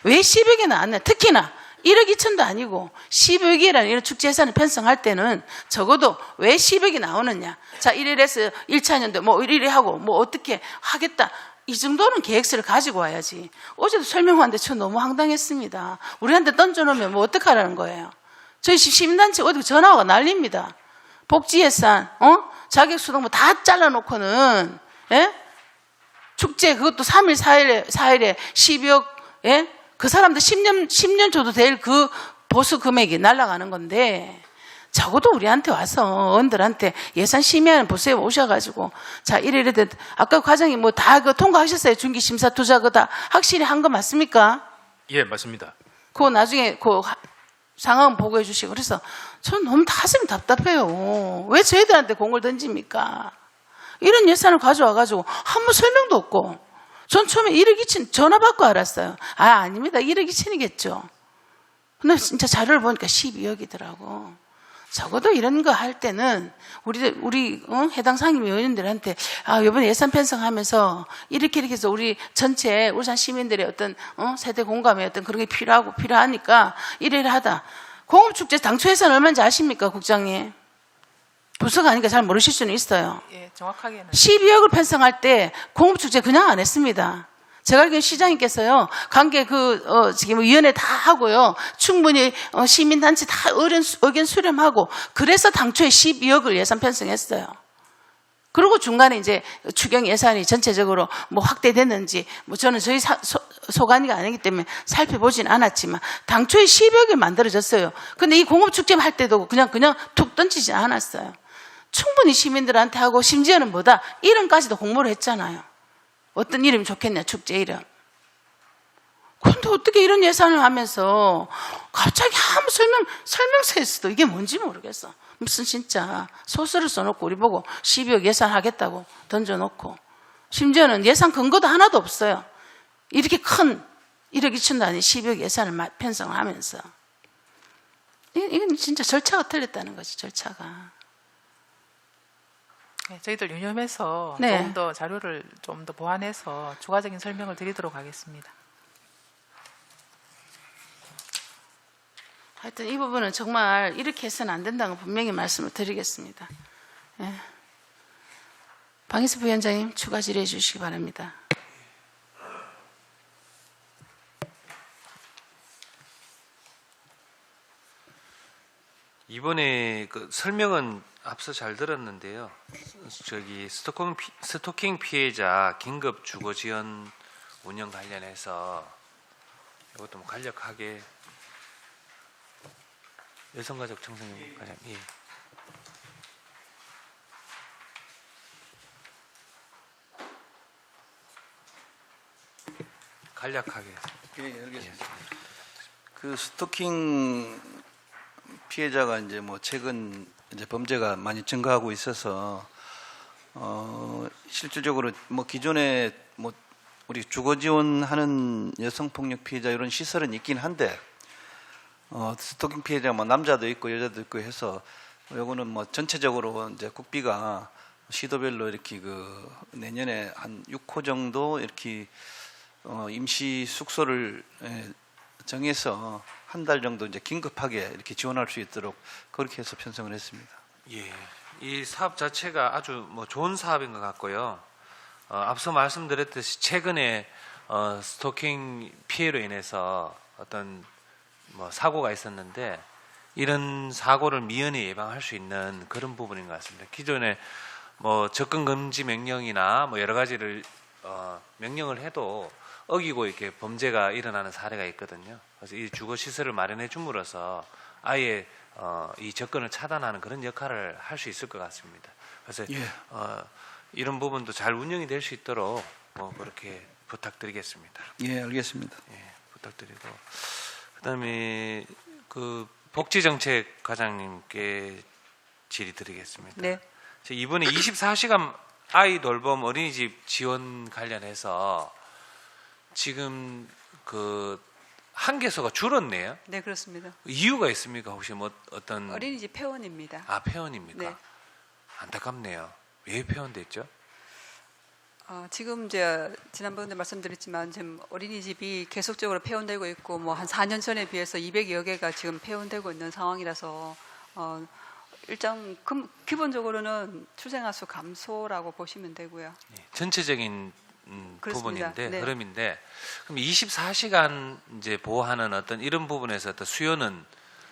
왜 10억이 나왔냐? 특히나 1억 2천도 아니고 10억이라는 이런 축제 예산을 편성할 때는 적어도 왜 10억이 나오느냐. 자, 1일에서 1차년도 뭐 1일에 하고 뭐 어떻게 하겠다. 이 정도는 계획서를 가지고 와야지. 어제도 설명하는데 저 너무 황당했습니다. 우리한테 던져놓으면 뭐 어떡하라는 거예요. 저희 시민단체 어디 전화가 난립니다. 복지 예산, 자격수당 뭐 다 잘라놓고는, 예? 축제 그것도 3일, 4일에 12억, 예? 그 사람들 10년 줘도 될 그 보수 금액이 날아가는 건데 적어도 우리한테 와서 어른들한테 예산 심의하는 부서에 오셔가지고 자 이래도 아까 과장님 뭐 다 그 통과하셨어요? 중기심사 투자 그거 다 확실히 한 거 맞습니까? 예, 맞습니다. 그거 나중에 그 상황 보고해 주시고 그래서 저는 너무 가슴이 답답해요. 왜 저희들한테 공을 던집니까? 이런 예산을 가져와가지고 한번 설명도 없고 전 처음에 1억 2천 전화 받고 알았어요. 아닙니다. 1억 2천이겠죠. 근데 진짜 자료를 보니까 12억이더라고. 적어도 이런 거 할 때는 우리 해당 상임 의원님들한테 이번에 예산 편성하면서 이렇게 해서 우리 전체 울산 시민들의 어떤 세대 공감의 어떤 그런 게 필요하니까 이래라 하다. 공업축제 당초 예산 얼마인지 아십니까, 국장님? 부서가 아니까 잘 모르실 수는 있어요. 예, 정확하게는 12억을 편성할 때 공업축제 그냥 안 했습니다. 제가 알기로는 시장님께서요, 관계 지금 위원회 다 하고요, 충분히 시민단체 다 의견 수렴하고, 그래서 당초에 12억을 예산 편성했어요. 그리고 중간에 이제 추경 예산이 전체적으로 뭐 확대됐는지, 뭐 저는 저희 소관이가 아니기 때문에 살펴보진 않았지만, 당초에 12억이 만들어졌어요. 근데 이 공업축제 할 때도 그냥 툭 던지지 않았어요. 충분히 시민들한테 하고 심지어는 뭐다? 이름까지도 공모를 했잖아요. 어떤 이름이 좋겠냐, 축제 이름. 그런데 어떻게 이런 예산을 하면서 갑자기 아무 설명서에 써도 이게 뭔지 모르겠어. 무슨 진짜 소설을 써놓고 우리 보고 12억 예산하겠다고 던져놓고 심지어는 예산 근거도 하나도 없어요. 이렇게 큰 1억 2천 단위 12억 예산을 편성을 하면서 이건 진짜 절차가 틀렸다는 거지, 절차가. 네, 저희들 유념해서 네. 조금 더 자료를 좀 더 보완해서 추가적인 설명을 드리도록 하겠습니다. 하여튼 이 부분은 정말 이렇게 해서는 안 된다고 분명히 말씀을 드리겠습니다. 예. 방희수 부위원장님 추가 질의해 주시기 바랍니다. 이번에 그 설명은 앞서 잘 들었는데요. 저기 스토킹 피해자 긴급 주거 지원 운영 관련해서 이것도 뭐 간략하게 여성가족 청소년 과장, 예. 간략하게. 예, 알겠습니다. 그 스토킹 피해자가 이제 뭐 최근 이제 범죄가 많이 증가하고 있어서 실질적으로 뭐 기존에 뭐 우리 주거 지원하는 여성 폭력 피해자 이런 시설은 있긴 한데 스토킹 피해자 뭐 남자도 있고 여자도 있고 해서 요거는 뭐 전체적으로 이제 국비가 시도별로 이렇게 그 내년에 한 6호 정도 이렇게 임시 숙소를 정해서 한 달 정도 이제 긴급하게 이렇게 지원할 수 있도록 그렇게 해서 편성을 했습니다. 예, 이 사업 자체가 아주 뭐 좋은 사업인 것 같고요. 앞서 말씀드렸듯이 최근에 스토킹 피해로 인해서 어떤 뭐 사고가 있었는데 이런 사고를 미연에 예방할 수 있는 그런 부분인 것 같습니다. 기존에 뭐 접근 금지 명령이나 뭐 여러 가지를 명령을 해도 어기고 이렇게 범죄가 일어나는 사례가 있거든요. 그래서 이 주거 시설을 마련해 줌으로써 아예 이 접근을 차단하는 그런 역할을 할 수 있을 것 같습니다. 그래서 예. 이런 부분도 잘 운영이 될 수 있도록 뭐 그렇게 부탁드리겠습니다. 예, 알겠습니다. 예, 부탁드리고 그다음에 그 복지정책 과장님께 질의드리겠습니다. 네. 이번에 24시간 아이 돌봄 어린이집 지원 관련해서 지금 그 한개소가 줄었네요. 네, 그렇습니다. 이유가 있습니까? 혹시 뭐 어떤 어린이집 폐원입니다. 폐원입니까? 네. 안타깝네요. 왜 폐원됐죠? 지금 이제 지난번에 말씀드렸지만 지금 어린이집이 계속적으로 폐원되고 있고 뭐 한 4년 전에 비해서 200여 개가 지금 폐원되고 있는 상황이라서 일단 기본적으로는 출생아 수 감소라고 보시면 되고요. 예, 전체적인 그렇습니다. 부분인데 네. 흐름인데 그럼 24시간 이제 보호하는 어떤 이런 부분에서 어떤 수요는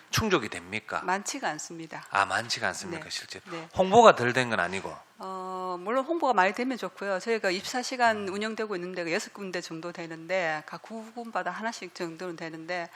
충족이 됩니까? 많지가 않습니다. 많지가 않습니까, 네. 실제로? 네. 홍보가 덜 된 건 아니고. 물론 홍보가 많이 되면 좋고요. 저희가 24시간 운영되고 있는 데가 6군데 정도 되는데 각 구군마다 하나씩 정도는 되는데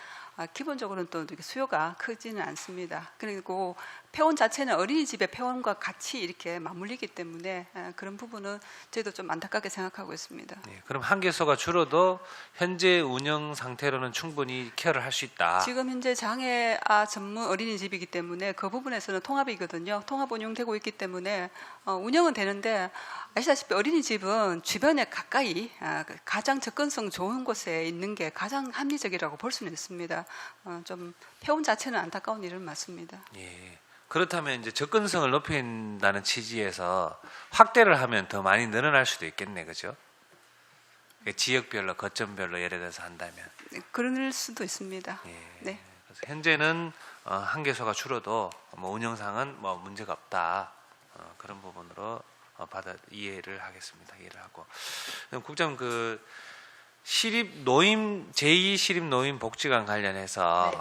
기본적으로는 또 이렇게 수요가 크지는 않습니다. 그리고 폐원 자체는 어린이집의 폐원과 같이 이렇게 맞물리기 때문에 그런 부분은 저희도 좀 안타깝게 생각하고 있습니다. 네, 그럼 한개소가 줄어도 현재 운영 상태로는 충분히 케어를 할 수 있다. 지금 현재 장애아 전문 어린이집이기 때문에 그 부분에서는 통합이거든요. 통합 운영되고 있기 때문에 운영은 되는데 아시다시피 어린이집은 주변에 가까이 가장 접근성 좋은 곳에 있는 게 가장 합리적이라고 볼 수는 있습니다. 좀 폐원 자체는 안타까운 일은 맞습니다. 예. 그렇다면 이제 접근성을 높인다는 취지에서 확대를 하면 더 많이 늘어날 수도 있겠네, 그죠? 지역별로, 거점별로 예를 들어서 한다면. 그럴 수도 있습니다. 예. 네. 그래서 현재는 한개소가 줄어도 뭐 운영상은 뭐 문제가 없다. 그런 부분으로 이해를 하겠습니다. 이해를 하고. 그럼 국장 그 시립 노임 제2 시립 노임 복지관 관련해서 네.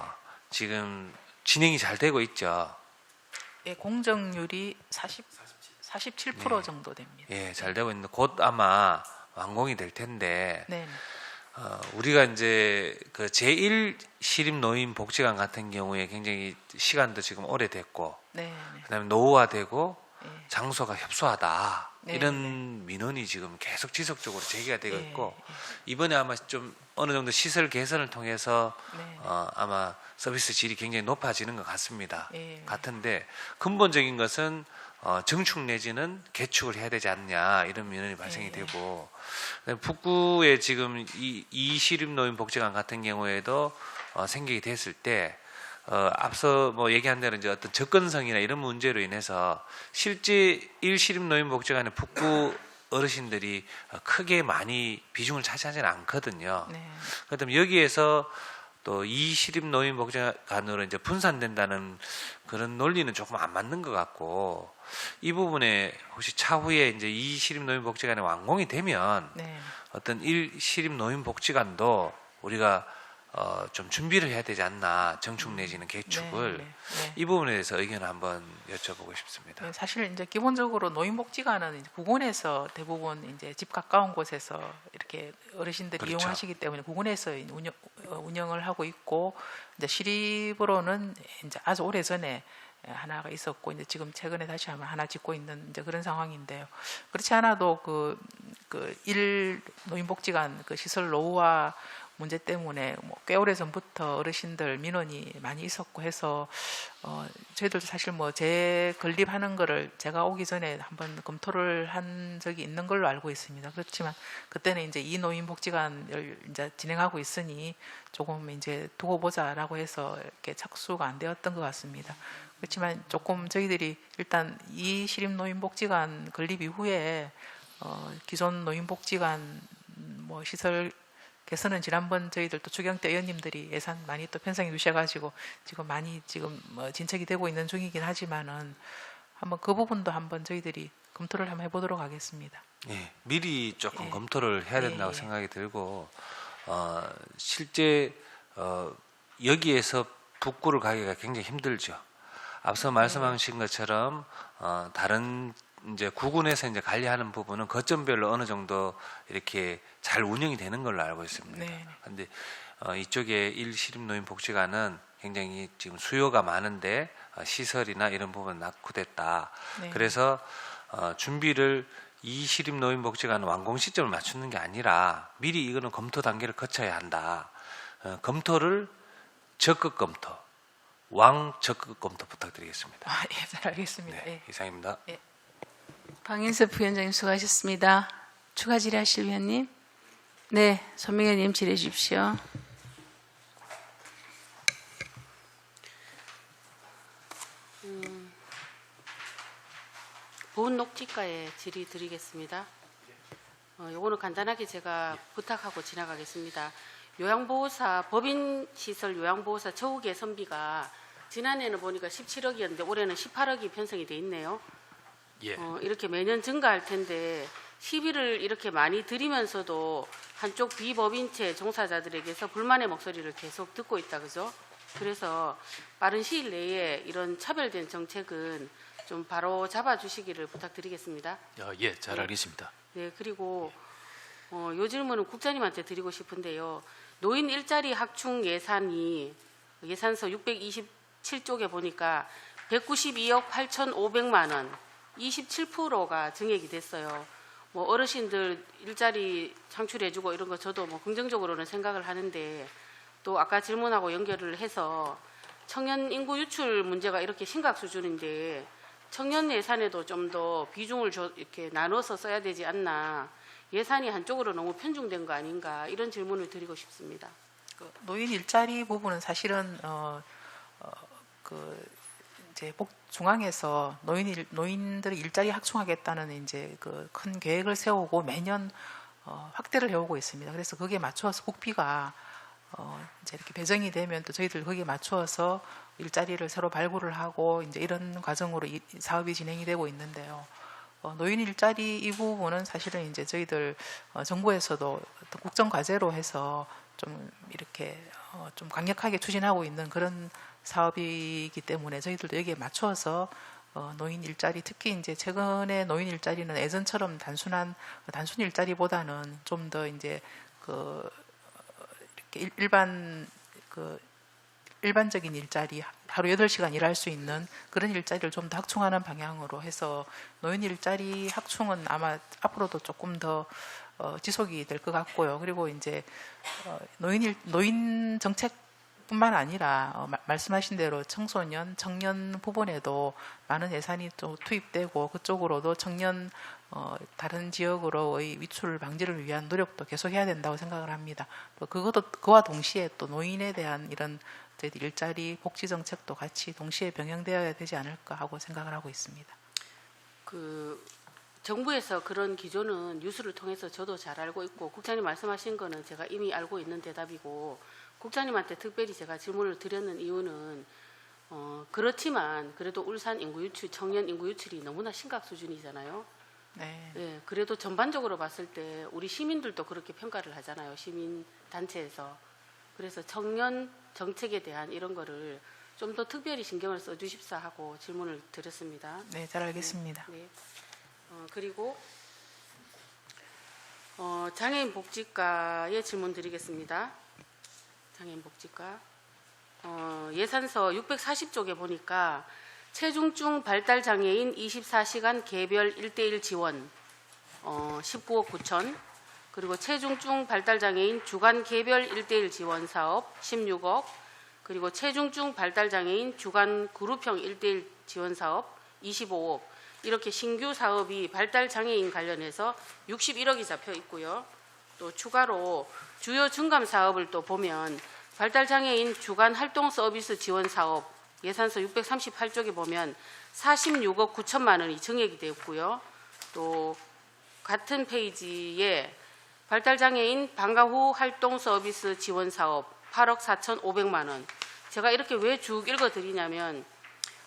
지금 진행이 잘 되고 있죠. 예, 공정률이 47% 정도 됩니다. 예, 잘 되고 있는데 곧 아마 완공이 될 텐데 네. 우리가 이제 그 제1 시립 노인 복지관 같은 경우에 굉장히 시간도 지금 오래됐고 네. 그다음에 노후화되고 장소가 협소하다 네, 이런 민원이 지금 계속 지속적으로 제기가 되고 네, 있고 이번에 아마 좀 어느 정도 시설 개선을 통해서 네. 아마 서비스 질이 굉장히 높아지는 것 같습니다. 예. 같은데 근본적인 것은 증축 내지는 개축을 해야 되지 않냐 이런 민원이 발생이 되고 북구에 지금 이 시립노인복지관 같은 경우에도 생기게 됐을 때 앞서 뭐 얘기한 대로 이제 어떤 접근성이나 이런 문제로 인해서 실제 일시립노인복지관의 북구 어르신들이 크게 많이 비중을 차지하지는 않거든요. 네. 그렇다면 여기에서 또 이 시립노인복지관으로 이제 분산된다는 그런 논리는 조금 안 맞는 것 같고 이 부분에 혹시 차후에 이제 이 시립노인복지관이 완공이 되면 네. 어떤 일 시립노인복지관도 우리가 좀 준비를 해야 되지 않나 정축 내지는 개축을 네, 네. 이 부분에 대해서 의견을 한번 여쭤보고 싶습니다. 네, 사실 이제 기본적으로 노인복지관은 이제 구군에서 대부분 이제 집 가까운 곳에서 이렇게 어르신들이 그렇죠. 이용하시기 때문에 구군에서 운영을 하고 있고 이제 시립으로는 이제 아주 오래 전에 하나가 있었고 이제 지금 최근에 다시 한번 하나 짓고 있는 이제 그런 상황인데요. 그렇지 않아도 그 일 노인복지관 그 시설 노후화 문제 때문에 뭐 꽤 오래 전부터 어르신들 민원이 많이 있었고 해서 저희들도 사실 뭐 재건립하는 거를 제가 오기 전에 한번 검토를 한 적이 있는 걸로 알고 있습니다. 그렇지만 그때는 이제 이 노인복지관을 이제 진행하고 있으니 조금 이제 두고 보자라고 해서 이렇게 착수가 안 되었던 것 같습니다. 그렇지만 조금 저희들이 일단 이 시립노인복지관 건립 이후에 기존 노인복지관 뭐 시설 개선은 지난번 저희들 또 추경 때 의원님들이 예산 많이 또 편성해 주셔가지고 지금 많이 지금 진척이 되고 있는 중이긴 하지만은 한번 그 부분도 한번 저희들이 검토를 한번 해보도록 하겠습니다. 예, 미리 조금 예. 검토를 해야 된다고 예. 생각이 들고 실제 여기에서 북구를 가기가 굉장히 힘들죠. 앞서 말씀하신 것처럼 다른 이제 구군에서 이제 관리하는 부분은 거점별로 어느 정도 이렇게 잘 운영이 되는 걸로 알고 있습니다. 네. 그런데 이쪽에 일시립노인복지관은 굉장히 지금 수요가 많은데 시설이나 이런 부분은 낙후됐다. 네. 그래서 준비를 이 시립노인복지관 완공 시점을 맞추는 게 아니라 미리 이거는 검토 단계를 거쳐야 한다. 검토를 적극 검토, 왕 적극 검토 부탁드리겠습니다. 예, 잘 알겠습니다. 네, 이상입니다. 방인섭 부위원장님 수고하셨습니다. 추가 질의하실 위원님. 네, 손민경 의원님 질의해 주십시오. 보훈 녹지과에 질의 드리겠습니다. 요거는 간단하게 제가 부탁하고 지나가겠습니다. 요양보호사 법인시설 요양보호사 처우 개선비가 지난해는 보니까 17억이었는데 올해는 18억이 편성이 돼 있네요. 예. 이렇게 매년 증가할 텐데 시비를 이렇게 많이 들이면서도 한쪽 비법인체 종사자들에게서 불만의 목소리를 계속 듣고 있다, 그죠? 그래서 빠른 시일 내에 이런 차별된 정책은 좀 바로 잡아주시기를 부탁드리겠습니다. 예, 잘 알겠습니다. 네, 그리고 요 질문은 국장님한테 드리고 싶은데요. 노인 일자리 확충 예산이 예산서 627쪽에 보니까 192억 8,500만 원, 27%가 증액이 됐어요. 뭐 어르신들 일자리 창출해주고 이런 거 저도 뭐 긍정적으로는 생각을 하는데 또 아까 질문하고 연결을 해서 청년 인구 유출 문제가 이렇게 심각 수준인데 청년 예산에도 좀 더 비중을 이렇게 나눠서 써야 되지 않나. 예산이 한쪽으로 너무 편중된 거 아닌가 이런 질문을 드리고 싶습니다. 노인 일자리 부분은 사실은 이제 중앙에서 노인들의 일자리 확충하겠다는 이제 그 큰 계획을 세우고 매년 확대를 해오고 있습니다. 그래서 거기에 맞춰서 국비가 이제 이렇게 배정이 되면 또 저희들 거기에 맞추어서 일자리를 새로 발굴을 하고 이제 이런 과정으로 이 사업이 진행이 되고 있는데요. 노인 일자리 이 부분은 사실은 이제 저희들 정부에서도 어떤 국정 과제로 해서 좀 이렇게 좀 강력하게 추진하고 있는 그런 사업이기 때문에 저희들도 여기에 맞춰서 노인 일자리 특히 이제 최근에 노인 일자리는 예전처럼 단순 일자리보다는 좀 더 이제 이렇게 일반 일반적인 일자리, 하루 8시간 일할 수 있는 그런 일자리를 좀 더 확충하는 방향으로 해서 노인 일자리 확충은 아마 앞으로도 조금 더 지속이 될 것 같고요. 그리고 이제 노인 정책뿐만 아니라 말씀하신 대로 청소년, 청년 부분에도 많은 예산이 또 투입되고 그쪽으로도 청년 다른 지역으로의 위출 방지를 위한 노력도 계속해야 된다고 생각을 합니다. 또 그와 동시에 또 노인에 대한 이런 저희들 일자리 복지 정책도 같이 동시에 병행되어야 되지 않을까 하고 생각을 하고 있습니다. 정부에서 그런 기조는 뉴스를 통해서 저도 잘 알고 있고 국장님 말씀하신 거는 제가 이미 알고 있는 대답이고 국장님한테 특별히 제가 질문을 드렸는 이유는 그렇지만 그래도 울산 인구 유출, 청년 인구 유출이 너무나 심각 수준이잖아요. 네. 네, 그래도 전반적으로 봤을 때 우리 시민들도 그렇게 평가를 하잖아요. 시민 단체에서. 그래서 청년 정책에 대한 이런 거를 좀 더 특별히 신경을 써주십사 하고 질문을 드렸습니다. 네, 잘 알겠습니다. 네. 그리고 장애인 복지과에 질문 드리겠습니다. 장애인 복지과 예산서 640쪽에 보니까 체중증 발달 장애인 24시간 개별 1:1 지원 19억 9천, 그리고 체중증 발달 장애인 주간 개별 1:1 지원 사업 16억, 그리고 체중증 발달 장애인 주간 그룹형 1:1 지원 사업 25억, 이렇게 신규 사업이 발달 장애인 관련해서 61억이 잡혀 있고요. 또 추가로 주요 증감 사업을 또 보면 발달 장애인 주간 활동 서비스 지원 사업 예산서 638쪽에 보면 46억 9천만 원이 증액이 되었고요. 또 같은 페이지에 발달 장애인 방과 후 활동 서비스 지원 사업 8억 4,500만 원. 제가 이렇게 왜 쭉 읽어드리냐면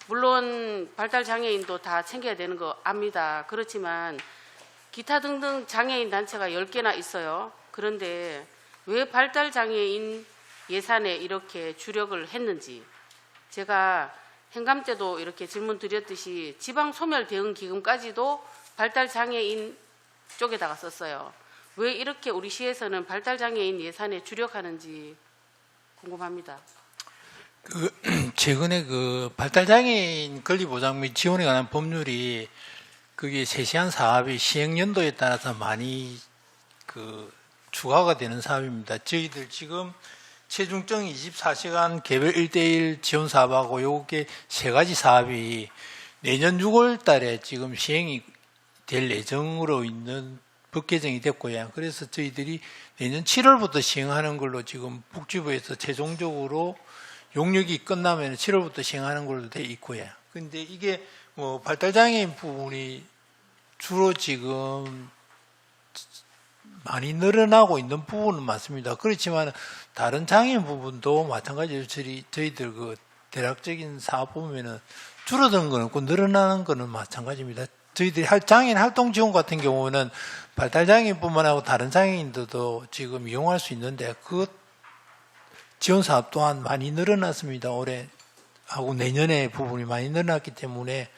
물론 발달 장애인도 다 챙겨야 되는 거 압니다. 그렇지만 기타 등등 장애인 단체가 10개나 있어요. 그런데 왜 발달 장애인 예산에 이렇게 주력을 했는지, 제가 행감 때도 이렇게 질문 드렸듯이 지방 소멸 대응 기금까지도 발달 장애인 쪽에다가 썼어요. 왜 이렇게 우리 시에서는 발달 장애인 예산에 주력하는지 궁금합니다. 최근에 발달장애인 권리보장 및 지원에 관한 법률이 그게 세시한 사업이 시행연도에 따라서 많이 추가가 되는 사업입니다. 저희들 지금 체중증 24시간 개별 1:1 지원 사업하고 요게 세 가지 사업이 내년 6월 달에 지금 시행이 될 예정으로 있는 법 개정이 됐고요. 그래서 저희들이 내년 7월부터 시행하는 걸로 지금 복지부에서 최종적으로 용역이 끝나면 7월부터 시행하는 걸로 돼 있고요. 근데 이게 발달장애인 부분이 주로 지금 많이 늘어나고 있는 부분은 맞습니다. 그렇지만 다른 장애인 부분도 마찬가지로 저희들 대략적인 사업 보면은 줄어드는 거는 없고 늘어나는 거는 마찬가지입니다. 저희들이 장애인 활동 지원 같은 경우는 발달장애인뿐만 아니고 다른 장애인들도 지금 이용할 수 있는데 그 지원 사업 또한 많이 늘어났습니다. 올해 하고 내년에 부분이 많이 늘어났기 때문에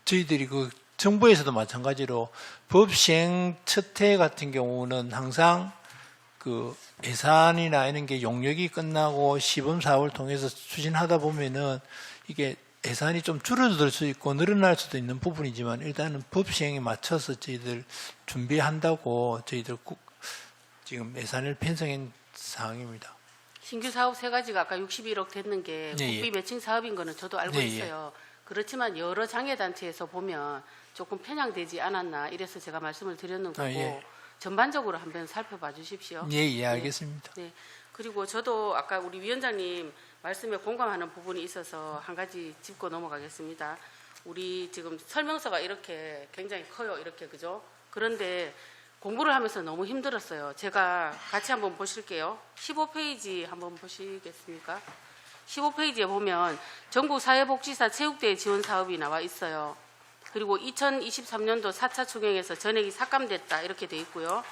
저희들이 정부에서도 마찬가지로 법 시행 첫 해 같은 경우는 항상 예산이나 이런 게 용역이 끝나고 시범 사업을 통해서 추진하다 보면은 이게 예산이 좀 줄어들 수 있고 늘어날 수도 있는 부분이지만 일단은 법 시행에 맞춰서 저희들 준비한다고 저희들 지금 예산을 편성한 상황입니다. 신규 사업 세 가지가 아까 61억 됐는 게 국비 매칭 사업인 거는 저도 알고 있어요. 그렇지만 여러 장애단체에서 보면 조금 편향되지 않았나 이래서 제가 말씀을 드렸는 거고 전반적으로 한번 살펴봐 주십시오. 예, 알겠습니다. 네. 그리고 저도 아까 우리 위원장님 말씀에 공감하는 부분이 있어서 한 가지 짚고 넘어가겠습니다. 우리 지금 설명서가 이렇게 굉장히 커요. 이렇게 그죠? 그런데 공부를 하면서 너무 힘들었어요. 제가 같이 한번 보실게요. 15페이지 한번 보시겠습니까? 15페이지에 보면 전국 사회복지사 체육대회 지원 사업이 나와 있어요. 그리고 2023년도 4차 추경에서 전액이 삭감됐다 이렇게 돼 있고요.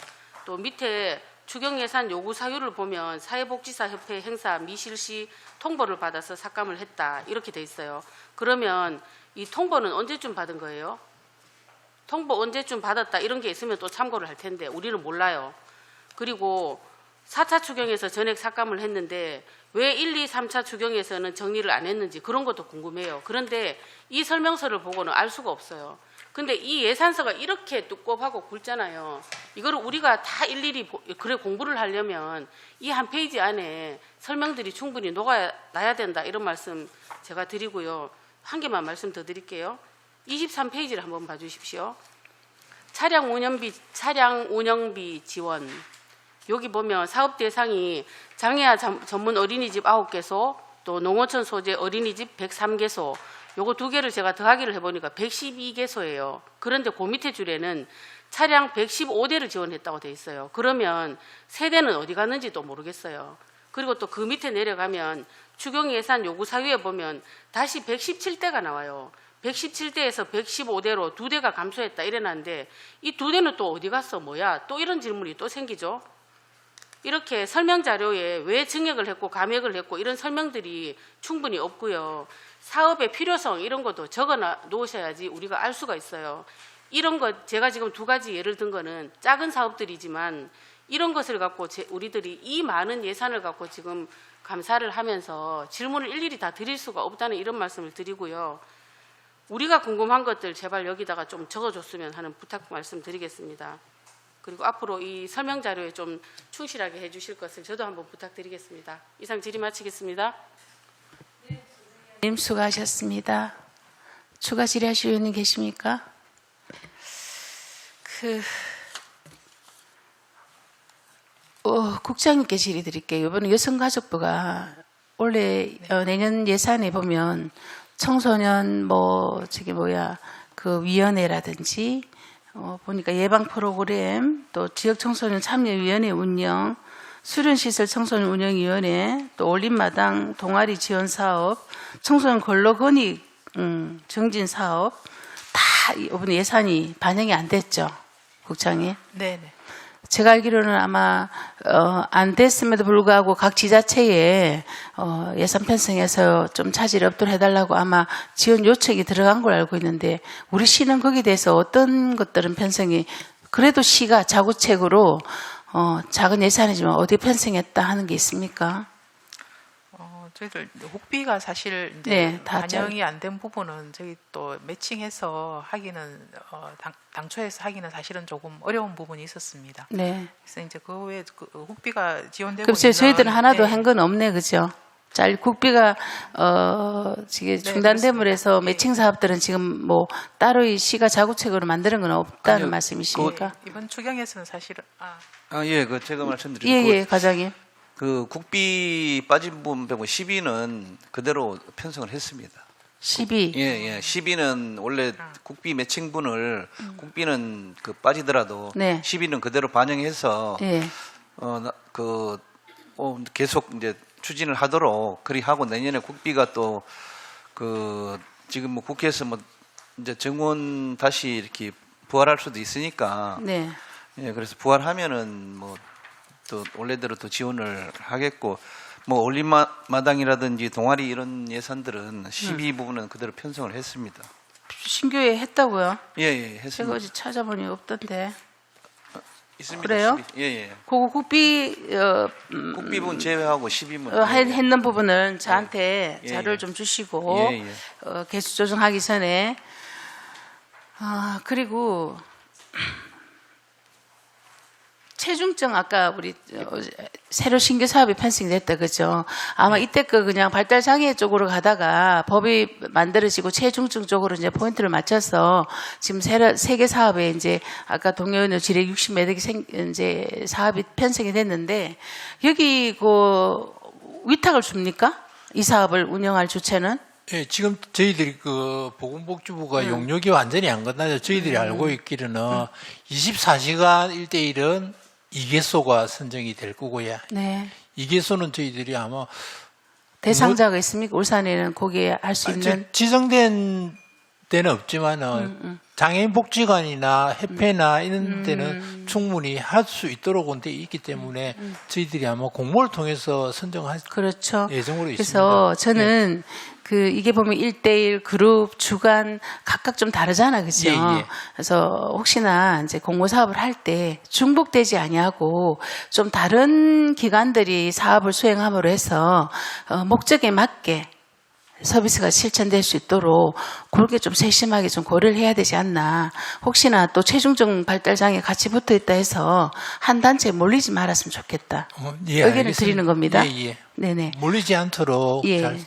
또 밑에 추경 예산 요구 사유를 보면 사회복지사 협회 행사 미실시 통보를 받아서 삭감을 했다 이렇게 돼 있어요. 그러면 이 통보는 언제쯤 받은 거예요? 통보 언제쯤 받았다 이런 게 있으면 또 참고를 할 텐데 우리는 몰라요. 그리고 4차 추경에서 전액 삭감을 했는데 왜 1, 2, 3차 추경에서는 정리를 안 했는지 그런 것도 궁금해요. 그런데 이 설명서를 보고는 알 수가 없어요. 근데 이 예산서가 이렇게 두껍하고 굵잖아요. 이거를 우리가 다 일일이 그래 공부를 하려면 이 한 페이지 안에 설명들이 충분히 녹아나야 된다, 이런 말씀 제가 드리고요. 한 개만 말씀 더 드릴게요. 23페이지를 한번 봐주십시오. 차량 운영비 지원. 여기 보면 사업 대상이 장애아 전문 어린이집 9개소, 또 농어촌 소재 어린이집 103개소, 요거 두 개를 제가 더하기를 해보니까 112개소예요. 그런데 그 밑에 줄에는 차량 115대를 지원했다고 돼 있어요. 그러면 세대는 어디 갔는지도 모르겠어요. 그리고 또 그 밑에 내려가면 추경 예산 요구 사유에 보면 다시 117대가 나와요. 117대에서 115대로 2대가 감소했다 이래놨는데 이 2대는 또 어디 갔어? 뭐야? 또 이런 질문이 또 생기죠. 이렇게 설명 자료에 왜 증액을 했고 감액을 했고 이런 설명들이 충분히 없고요. 사업의 필요성 이런 것도 적어 놓으셔야지 우리가 알 수가 있어요. 이런 것 제가 지금 2가지 예를 든 거는 작은 사업들이지만 이런 것을 갖고 우리들이 이 많은 예산을 갖고 지금 감사를 하면서 질문을 일일이 다 드릴 수가 없다는 이런 말씀을 드리고요. 우리가 궁금한 것들 제발 여기다가 좀 적어줬으면 하는 부탁 말씀드리겠습니다. 그리고 앞으로 이 설명 자료에 좀 충실하게 해주실 것을 저도 한번 부탁드리겠습니다. 이상 질의 마치겠습니다. 님 수고하셨습니다. 추가 질의하실 의원님 계십니까? 국장님께 질의 드릴게요. 이번에 여성가족부가 원래 내년 예산에 보면 청소년 그 위원회라든지 보니까 예방 프로그램, 또 지역 청소년 참여위원회 운영, 수련시설 청소년 운영위원회, 또 올림마당 동아리 지원 사업, 청소년 근로권익 증진 사업 다 이번 예산이 반영이 안 됐죠, 국장님? 네네. 제가 알기로는 아마 안 됐음에도 불구하고 각 지자체에 예산 편성해서 좀 차질 없도록 해달라고 아마 지원 요청이 들어간 걸 알고 있는데 우리 시는 거기에 대해서 어떤 것들은 편성이 그래도 시가 자구책으로 작은 예산이지만 어디 편성했다 하는 게 있습니까? 저희들 국비가 사실 이제 네, 다 반영이 안 된 부분은 저희 또 매칭해서 하기는 당초에서 하기는 사실은 조금 어려운 부분이 있었습니다. 네. 그래서 이제 그 외에 국비가 지원되고 글쎄요, 있는 저희들은 하나도 네. 한 건 없네, 그죠? 국비가 지금 중단됨으로 해서 매칭 사업들은 지금 뭐 따로 이 시가 자구책으로 만드는 건 없다는 아니요, 말씀이십니까? 이번 추경에서는 사실은 예, 그 제가 말씀드린 예, 과장님. 그 국비 빠진 부분 빼고 12는 그대로 편성을 했습니다. 12. 예. 12는 원래 국비 매칭분을 국비는 그 빠지더라도 네. 12는 그대로 반영해서 예. 계속 이제 추진을 하도록 그리 하고 내년에 국비가 또 지금 뭐 국회에서 뭐 이제 정원 다시 이렇게 부활할 수도 있으니까 네. 예, 그래서 부활하면은 뭐 또 원래대로 또 지원을 하겠고 뭐 올림마당이라든지 동아리 이런 예산들은 12 부분은 그대로 편성을 했습니다. 신규에 했다고요? 예, 제가 했습니다. 어제 찾아보니 없던데. 있습니다. 그래요? 12. 예. 그거 국비 국비 부분 제외하고 12분 했는 부분은 저한테 예, 자료를 예. 좀 주시고 예. 개수 조정하기 전에 그리고 체중증 아까 우리 새로 신규 사업이 편성이 됐다 그죠? 아마 이때 그냥 발달 장애 쪽으로 가다가 법이 만들어지고 체중증 쪽으로 이제 포인트를 맞춰서 지금 세개 사업에 이제 아까 동료의 지뢰 60매덕이 이제 사업이 편성이 됐는데 여기 위탁을 줍니까? 이 사업을 운영할 주체는? 예, 지금 저희들이 보건복지부가 용역이 완전히 안 끝나죠. 저희들이 알고 있기로는 24시간 1대1은 2개소가 선정이 될 거고요. 네. 2개소는 저희들이 아마 대상자가 있습니까? 울산에는 거기에 할 수 있는 지정된 데는 없지만은 장애인 복지관이나 협회나 이런 데는 충분히 할 수 있도록 돼 있기 때문에 저희들이 아마 공모를 통해서 선정할 그렇죠. 예정으로 있습니다. 그래서 저는 그 이게 보면 1대1 그룹 주간 각각 좀 다르잖아, 그죠? 예, 예. 그래서 혹시나 이제 공모 사업을 할 때 중복되지 아니하고 좀 다른 기관들이 사업을 수행함으로 해서 목적에 맞게 서비스가 실천될 수 있도록 그렇게 좀 세심하게 좀 고려를 해야 되지 않나. 혹시나 또 체중증 발달장애 같이 붙어 있다 해서 한 단체에 몰리지 말았으면 좋겠다. 예, 의견을 알겠습니다. 드리는 겁니다. 예, 예. 네네. 몰리지 않도록 예. 잘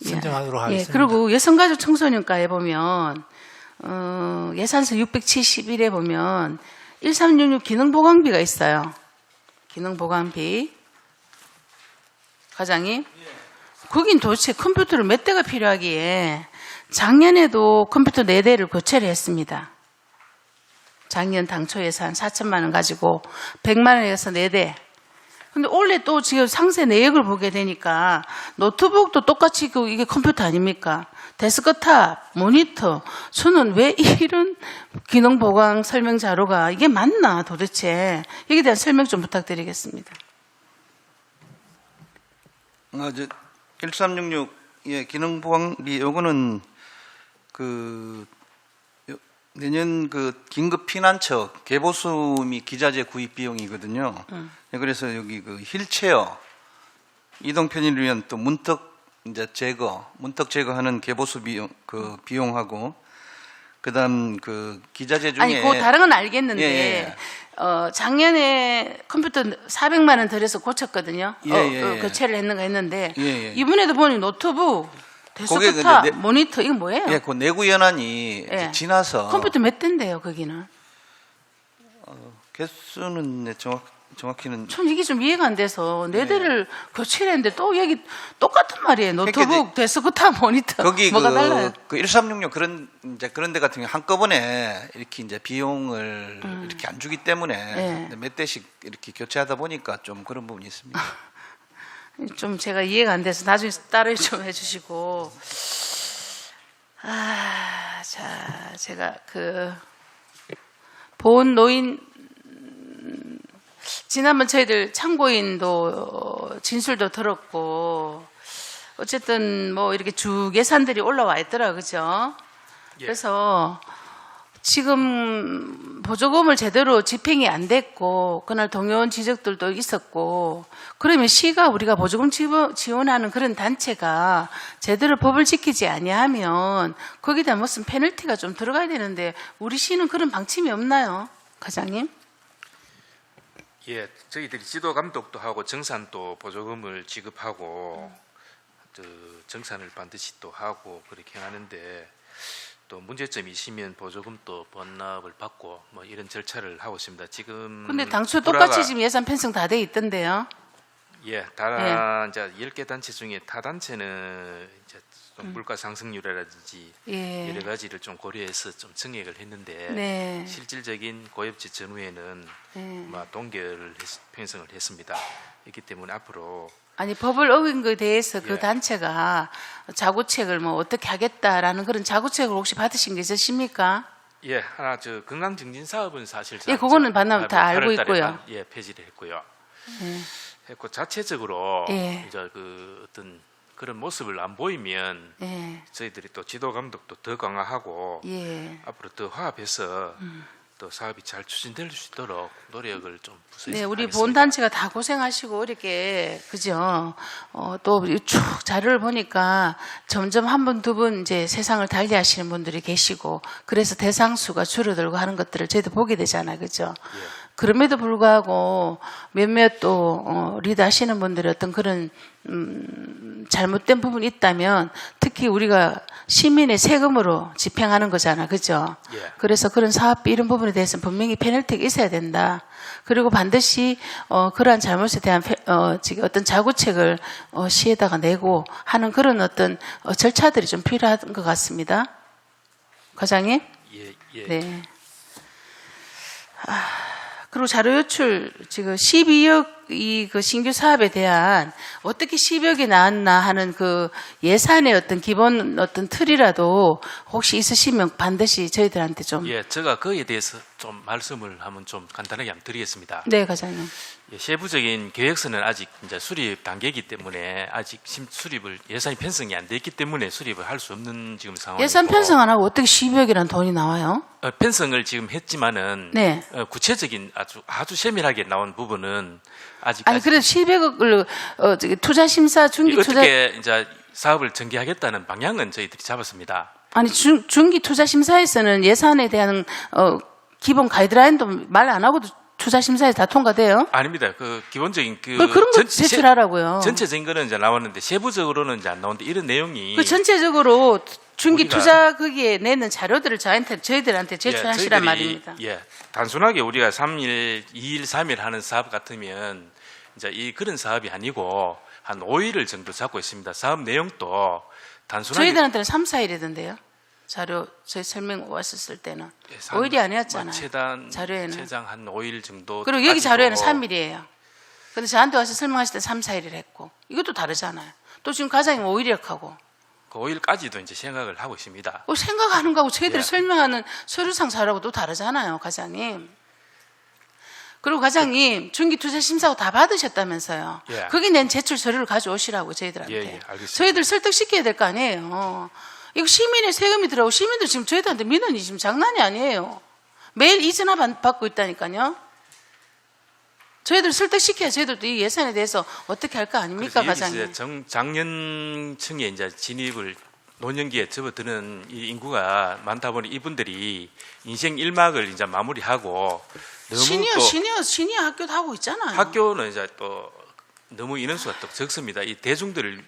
선정하도록 예, 하겠습니다. 그리고 여성가족 청소년과에 보면 예산서 671에 보면 1366 기능보강비가 있어요. 기능보강비. 과장님. 거긴 도대체 컴퓨터를 몇 대가 필요하기에 작년에도 컴퓨터 4대를 교체를 했습니다. 작년 당초 예산 4천만 원 가지고 100만 원에서 4대. 근데 올해 또 지금 상세 내역을 보게 되니까 노트북도 똑같이 이게 컴퓨터 아닙니까? 데스크탑, 모니터. 저는 왜 이런 기능 보강 설명 자료가 이게 맞나 도대체. 여기에 대한 설명 좀 부탁드리겠습니다. 1366 예, 기능 보강비 요거는 내년 긴급 피난처 개보수 및 기자재 구입 비용이거든요. 예, 그래서 여기 휠체어 이동 편의를 위한 또 문턱 제거하는 개보수 비용 비용하고 그다음 기자재 중에 아니 그 다른 건 알겠는데 예. 작년에 컴퓨터 400만 원 들여서 고쳤거든요. 예. 교체를 했는데 예. 이번에도 보니 노트북, 그게 데스크탑, 근데 모니터 이거 뭐예요? 예, 그 내구 연한이 예. 지나서 컴퓨터 몇 대인데요, 거기는? 개수는 정확히는 전 이게 좀 이해가 안 돼서 4대를 교체를 했는데 또 여기 똑같은 말이에요. 노트북, 데스크탑, 모니터. 거기 뭐가 달라요? 1366 그런 데 같은 경우 한꺼번에 이렇게 이제 비용을 이렇게 안 주기 때문에 예. 몇 대씩 이렇게 교체하다 보니까 좀 그런 부분이 있습니다. 좀 제가 이해가 안 돼서 나중에 따로 좀 해주시고. 자, 제가 보훈 노인, 지난번 저희들 참고인도 진술도 들었고, 어쨌든 뭐 이렇게 주 예산들이 올라와 있더라고요. 그죠? 그래서 지금 보조금을 제대로 집행이 안 됐고, 그날 동요원 지적들도 있었고, 그러면 시가 우리가 보조금 지원하는 그런 단체가 제대로 법을 지키지 아니하면 거기다 무슨 페널티가 좀 들어가야 되는데 우리 시는 그런 방침이 없나요? 과장님? 예, 저희들이 지도 감독도 하고 정산도 보조금을 지급하고 정산을 반드시 또 하고 그렇게 하는데 또 문제점이 있으면 보조금도 번납을 받고 뭐 이런 절차를 하고 있습니다. 지금 근데 당초 똑같이 지금 예산 편성 다 돼 있던데요. 이제 10개 단체 중에 타 단체는 이제 좀 물가 상승률이라든지 예. 여러 가지를 좀 고려해서 좀 증액을 했는데 네. 실질적인 고엽지 전후에는 동결을 편성을 했습니다. 그렇기 때문에 앞으로 아니 법을 어긴 것에 대해서 그 예. 단체가 자구책을 뭐 어떻게 하겠다라는 그런 자구책을 혹시 받으신 게 있으십니까? 예, 하나 건강 증진 사업은 사실상 예, 그거는 반납 다 알고 8월 달에 있고요. 예, 폐지를 했고요. 했고 자체적으로 예. 이제 어떤 그런 모습을 안 보이면 예. 저희들이 또 지도 감독도 더 강화하고 예. 앞으로 더 화합해서 또 사업이 잘 추진될 수 있도록 노력을 좀 부서서 네, 우리 하겠습니다. 보훈단체가 다 고생하시고 이렇게 그죠? 또 쭉 자료를 보니까 점점 한 분, 두 분 이제 세상을 달리하시는 분들이 계시고 그래서 대상수가 줄어들고 하는 것들을 저희도 보게 되잖아요, 그죠? 그럼에도 불구하고 몇몇 또 리드하시는 분들이 어떤 그런 잘못된 부분이 있다면 특히 우리가 시민의 세금으로 집행하는 거잖아, 그죠? 예. 그래서 그런 사업비 이런 부분에 대해서는 분명히 페널티가 있어야 된다. 그리고 반드시 그러한 잘못에 대한 어떤 자구책을 시에다가 내고 하는 그런 어떤 절차들이 좀 필요한 것 같습니다. 과장님? 예. 네. 그리고 자료 요출 지금 12억 그 신규 사업에 대한 어떻게 10억이 나왔나 하는 그 예산의 어떤 기본 어떤 틀이라도 혹시 있으시면 반드시 저희들한테 좀. 예, 제가 그에 대해서 좀 말씀을 한번 좀 간단하게 한번 드리겠습니다. 네, 과장님. 예, 세부적인 계획서는 아직 이제 수립 단계이기 때문에 아직 수립을 예산이 편성이 안 돼 있기 때문에 수립을 할 수 없는 지금 상황이고. 예산 편성 안 하고 어떻게 10억이라는 돈이 나와요? 편성을 지금 했지만은 네. 구체적인 아주 세밀하게 나온 부분은 아직 아니 그래도 10억을 투자 심사 중기 투자 어떻게 이제 사업을 전개하겠다는 방향은 저희들이 잡았습니다. 아니 중기 투자 심사에서는 예산에 대한 기본 가이드라인도 말 안 하고도 투자 심사에 다 통과돼요? 아닙니다. 그 기본적인 그런 거 제출하라고요. 전체적인 거는 이제 나왔는데 세부적으로는 이제 안 나오는데 이런 내용이 그 전체적으로 중기 투자 거기에 내는 자료들을 저희들한테 제출하시란 저희들이, 말입니다. 예, 단순하게 우리가 3일, 2일, 3일 하는 사업 같으면 이제 그런 사업이 아니고 한 5일을 정도 잡고 있습니다. 사업 내용도 단순하게 저희들한테는 3, 4일이던데요. 자료 저희 설명 왔었을 때는 예, 5일이 아니었잖아요. 자료에는 최장 한 5일 정도. 그리고 여기 자료에는 3일이에요. 근데 저한테 와서 설명하실 때 3, 4일을 했고 이것도 다르잖아요. 또 지금 과장님 5일이라고 하고. 그 5일까지도 이제 생각을 하고 있습니다. 생각하는 거하고 저희들이 예. 설명하는 서류상 자료하고 또 다르잖아요, 과장님. 그리고 과장님 중기투자심사고 다 받으셨다면서요. 예. 거기 낸 제출 서류를 가져오시라고 저희들한테. 예, 알겠습니다. 저희들 설득시켜야 될 거 아니에요. 이거 시민의 세금이 들어가고 시민들 지금 저희들한테 민원이 지금 장난이 아니에요. 매일 이전화 받고 있다니까요. 저희들 설득시켜야 저희들도 이 예산에 대해서 어떻게 할 거 아닙니까, 과장님? 장년층에 이제 진입을 노년기에 접어드는 이 인구가 많다 보니 이분들이 인생 일막을 이제 마무리하고 너무 시니어 학교도 하고 있잖아요. 학교는 이제 또 너무 인원수가 또 적습니다. 이 대중들을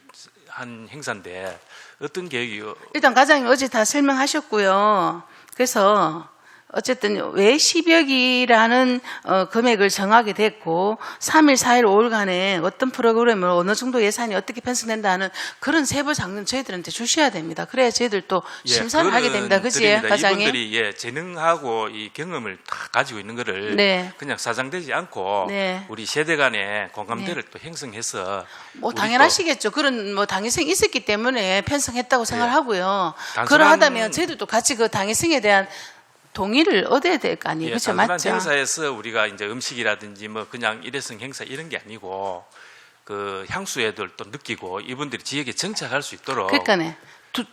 한 행사인데 어떤 계획이요? 일단 과장님 어제 다 설명하셨고요. 그래서 어쨌든 왜 10억이라는 금액을 정하게 됐고 3일, 4일, 5일간에 어떤 프로그램을 어느 정도 예산이 어떻게 편성된다 하는 그런 세부 장면 저희들한테 주셔야 됩니다. 그래야 저희들 또 심사를 하게 됩니다. 그치, 과장님? 이분들이 재능하고 이 경험을 다 가지고 있는 거를 네. 그냥 사장되지 않고 네. 우리 세대 간의 공감대를 또 형성해서 뭐 당연하시겠죠. 그런 뭐 당위성이 있었기 때문에 편성했다고 생각하고요. 단순한- 그러하다면 저희들도 같이 그 당위성에 대한 동의를 얻어야 될 거 아니에요. 그렇죠, 단순한 맞죠? 행사에서 우리가 이제 음식이라든지 뭐 그냥 일회성 행사 이런 게 아니고 그 향수에도 또 느끼고 이분들이 지역에 정착할 수 있도록. 그러니까네.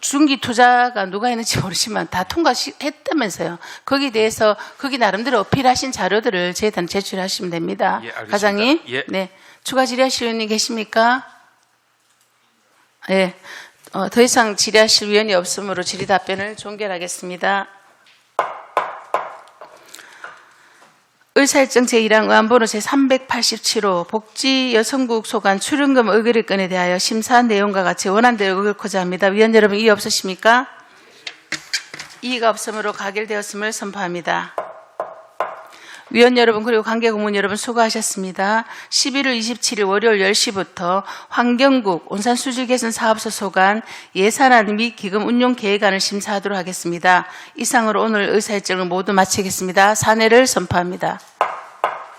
중기 투자가 누가 했는지 모르지만 다 통과했다면서요. 거기에 대해서 거기 나름대로 어필하신 자료들을 저희한테 제출하시면 됩니다. 예, 알겠습니다. 과장님. 예. 네. 추가 질의하실 위원님 계십니까? 네. 더 이상 질의하실 위원이 없으므로 질의 답변을 종결하겠습니다. 의사일정 제1항 의안번호 제387호 복지여성국 소관 출연금 의결의 건에 대하여 심사한 내용과 같이 원안대로 의결코자 합니다. 위원 여러분 이의 없으십니까? 이의가 없으므로 가결되었음을 선포합니다. 위원 여러분 그리고 관계공무원 여러분 수고하셨습니다. 11월 27일 월요일 10시부터 환경국 온산수질개선 사업소 소관 예산안 및 기금 운용 계획안을 심사하도록 하겠습니다. 이상으로 오늘 의사일정을 모두 마치겠습니다. 사내를 선포합니다.